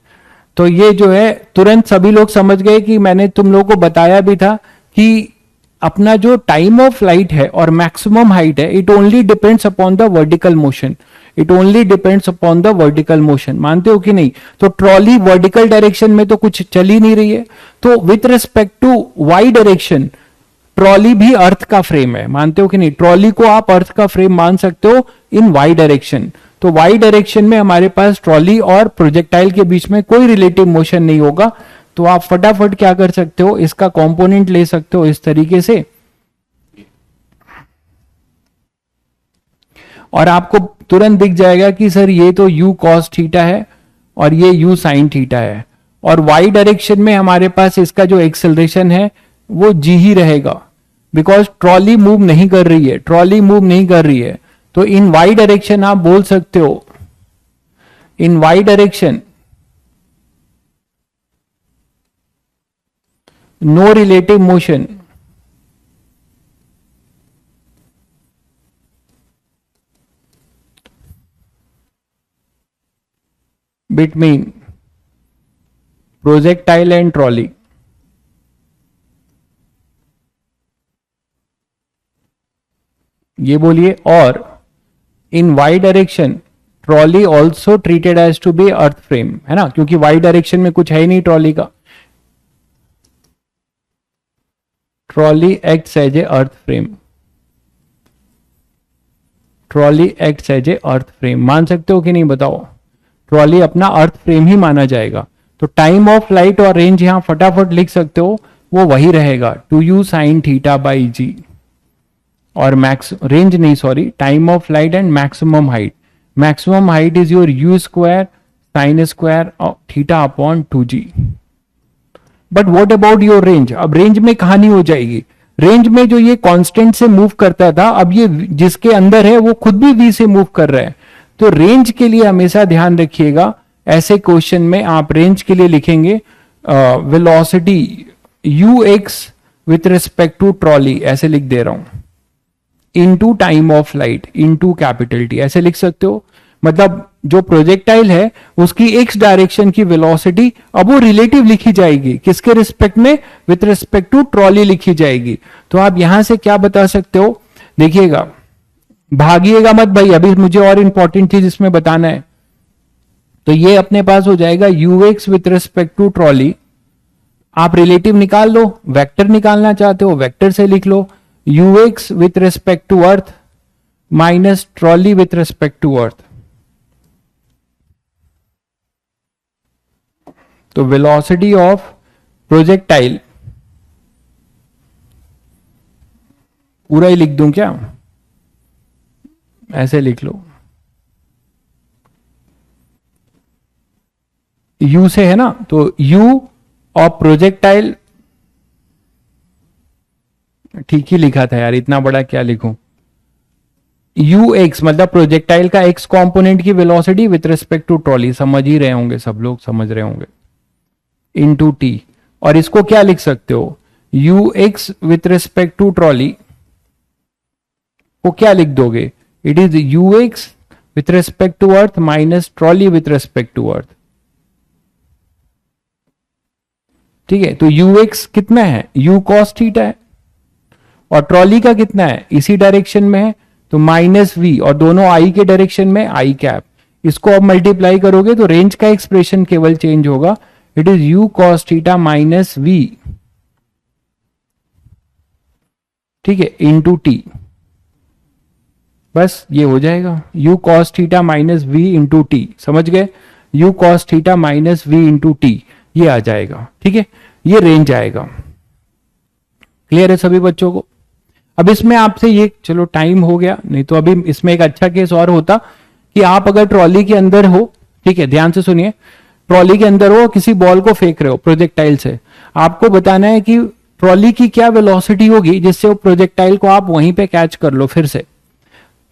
तो ये जो है तुरंत सभी लोग समझ गए कि मैंने तुम लोगों को बताया भी था कि अपना जो टाइम ऑफ लाइट है और मैक्सिमम हाइट है, it only depends upon the vertical motion, it only depends upon the vertical motion. मानते हो कि नहीं? तो ट्रॉली वर्टिकल डायरेक्शन में तो कुछ चल ही नहीं रही है, तो with respect to Y direction trolley भी अर्थ का फ्रेम है। मानते हो कि नहीं? ट्रॉली को आप अर्थ का फ्रेम मान सकते हो इन वाई डायरेक्शन। तो वाई डायरेक्शन में हमारे पास ट्रॉली और प्रोजेक्टाइल के बीच में कोई रिलेटिव मोशन नहीं होगा। तो आप फटाफट क्या कर सकते हो, इसका कंपोनेंट ले सकते हो इस तरीके से, और आपको तुरंत दिख जाएगा कि सर ये तो u cos थीटा है और ये u sin थीटा है, और y डायरेक्शन में हमारे पास इसका जो एक्सेलरेशन है वो g ही रहेगा, बिकॉज ट्रॉली मूव नहीं कर रही है। तो इन y डायरेक्शन आप बोल सकते हो, in y direction no relative motion between projectile and trolley. ये बोलिए, और in Y direction trolley also treated as to be earth frame, है ना, क्योंकि वाई डायरेक्शन में कुछ है ही नहीं ट्रॉली का। Trolley acts as a earth frame, trolley acts as a earth frame. मान सकते हो कि नहीं बताओ? ट्रॉली अपना अर्थ फ्रेम ही माना जाएगा। तो टाइम ऑफ लाइट और रेंज यहां फटाफट लिख सकते हो, वो वही रहेगा 2u sin थीटा बाई जी, और रेंज नहीं, sorry, time of light and maximum height is your u square sine square theta upon 2g। But what about your range? अब रेंज में कहानी हो जाएगी। रेंज में जो ये कांस्टेंट से मूव करता था, अब ये जिसके अंदर है वो खुद भी v से मूव कर रहा है। तो रेंज के लिए हमेशा ध्यान रखिएगा, ऐसे क्वेश्चन में आप रेंज के लिए लिखेंगे velocity ux with respect to trolley, ऐसे लिख दे रहा हूं, into time of flight into capital T, ऐसे लिख सकते हो। मतलब जो प्रोजेक्टाइल है उसकी एक्स डायरेक्शन की वेलोसिटी अब वो रिलेटिव लिखी जाएगी, किसके रिस्पेक्ट में? विथ रिस्पेक्ट टू ट्रॉली लिखी जाएगी। तो आप यहां से क्या बता सकते हो, देखिएगा, भागिएगा मत भाई, अभी मुझे और इंपॉर्टेंट चीज इसमें बताना है। तो ये अपने पास हो जाएगा ux with respect to trolley. आप रिलेटिव निकाल लो, वेक्टर निकालना चाहते हो वेक्टर से लिख लो, ux with respect to earth minus trolley with respect to earth. तो वेलोसिटी ऑफ प्रोजेक्टाइल, पूरा ही लिख दूं क्या, ऐसे लिख लो, u से है ना, तो u ऑफ प्रोजेक्टाइल, ठीक ही लिखा था यार, इतना बड़ा क्या लिखूं, ux मतलब प्रोजेक्टाइल का x कंपोनेंट की velocity with respect to trolley, समझ ही रहे होंगे सब लोग, समझ रहे होंगे, इनटू t। और इसको क्या लिख सकते हो, ux with respect to trolley को क्या लिख दोगे, it is ux with respect to earth minus trolley with respect to earth. ठीक है, तो ux कितना है, u cos थीटा है, और ट्रॉली का कितना है, इसी डायरेक्शन में है, तो माइनस v, और दोनों i के डायरेक्शन में i कैप। इसको अब मल्टीप्लाई करोगे तो रेंज का एक्सप्रेशन केवल चेंज होगा, it is u cos theta minus v, ठीक है, इंटू t। बस ये हो जाएगा u cos theta minus v into T, समझ गए, u cos theta minus v into T, ये आ जाएगा। ठीक है, ये रेंज आएगा। क्लियर है सभी बच्चों को। अब इसमें आपसे ये, चलो टाइम हो गया, नहीं तो अभी इसमें एक अच्छा केस और होता कि आप अगर ट्रॉली के अंदर हो, ठीक है ध्यान से सुनिए, ट्रॉली के अंदर हो, किसी बॉल को फेंक रहे हो प्रोजेक्टाइल से, आपको बताना है कि ट्रॉली की क्या वेलोसिटी होगी जिससे वो प्रोजेक्टाइल को आप वहीं पे कैच कर लो, फिर से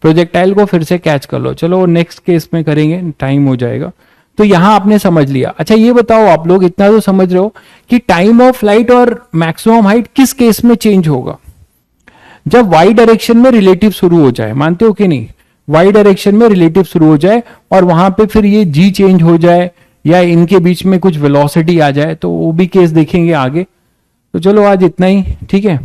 प्रोजेक्टाइल को फिर से कैच कर लो। चलो नेक्स्ट केस में करेंगे, टाइम हो जाएगा। तो यहां आपने समझ लिया। अच्छा ये बताओ, आप लोग इतना तो समझ रहे हो कि टाइम ऑफ फ्लाइट और मैक्सिमम हाइट किस केस में चेंज होगा, जब वाई डायरेक्शन में रिलेटिव शुरू हो जाए, मानते हो कि नहीं, वाई डायरेक्शन में रिलेटिव शुरू हो जाए और वहां पे फिर ये जी चेंज हो जाए या इनके बीच में कुछ वेलोसिटी आ जाए, तो वो भी केस देखेंगे आगे। तो चलो आज इतना ही, ठीक है।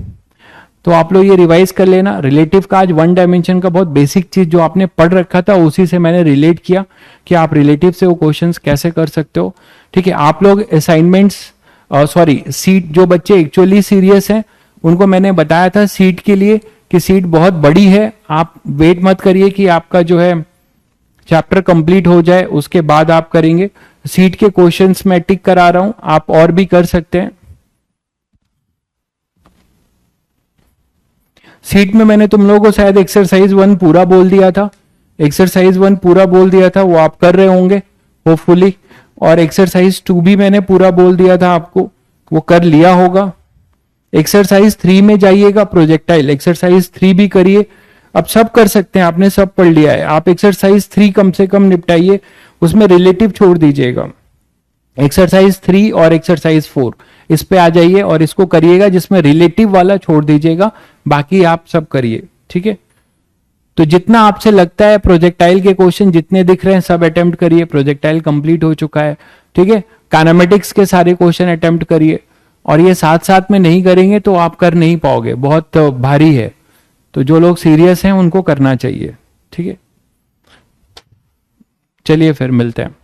तो आप लोग ये रिवाइज कर लेना, रिलेटिव का आज वन डायमेंशन का बहुत बेसिक चीज जो आपने पढ़ रखा था उसी से मैंने रिलेट किया कि आप रिलेटिव से वो क्वेश्चंस कैसे कर सकते हो। ठीक है, आप लोग असाइनमेंट्स, सॉरी सीट, जो बच्चे एक्चुअली सीरियस हैं उनको मैंने बताया था सीट के लिए कि सीट बहुत बड़ी है, आप वेट मत करिए कि आपका जो है चैप्टर कंप्लीट हो जाए उसके बाद आप करेंगे। सीट के क्वेश्चंस मैं टिक करा रहा हूं, आप और भी कर सकते हैं। सीट में मैंने तुम लोगों को शायद एक्सरसाइज 1 पूरा बोल दिया था, एक्सरसाइज 1 पूरा बोल दिया था, वो आप कर रहे होंगे होपफुली, और एक्सरसाइज 2 भी मैंने पूरा बोल दिया था आपको, वो कर लिया होगा। एक्सरसाइज 3 में जाइएगा, प्रोजेक्टाइल एक्सरसाइज 3 भी करिए। अब सब कर सकते हैं, आपने सब पढ़ लिया है, आप एक्सरसाइज 3 कम से कम निपटाइए, उसमें रिलेटिव छोड़ दीजिएगा। एक्सरसाइज 3 और एक्सरसाइज 4 इस पे आ जाइए और इसको करिएगा, जिसमें रिलेटिव वाला छोड़ दीजिएगा, बाकी आप सब करिए। ठीक है, तो जितना आपसे लगता है प्रोजेक्टाइल के क्वेश्चन जितने दिख रहे हैं सब अटेम्प्ट करिए, प्रोजेक्टाइल कंप्लीट हो चुका है। ठीक है, काइनेमेटिक्स के सारे क्वेश्चन अटेम्प्ट करिए, और ये साथ साथ में नहीं करेंगे तो आप कर नहीं पाओगे, बहुत भारी है। तो जो लोग सीरियस हैं उनको करना चाहिए। ठीक है, चलिए फिर मिलते हैं।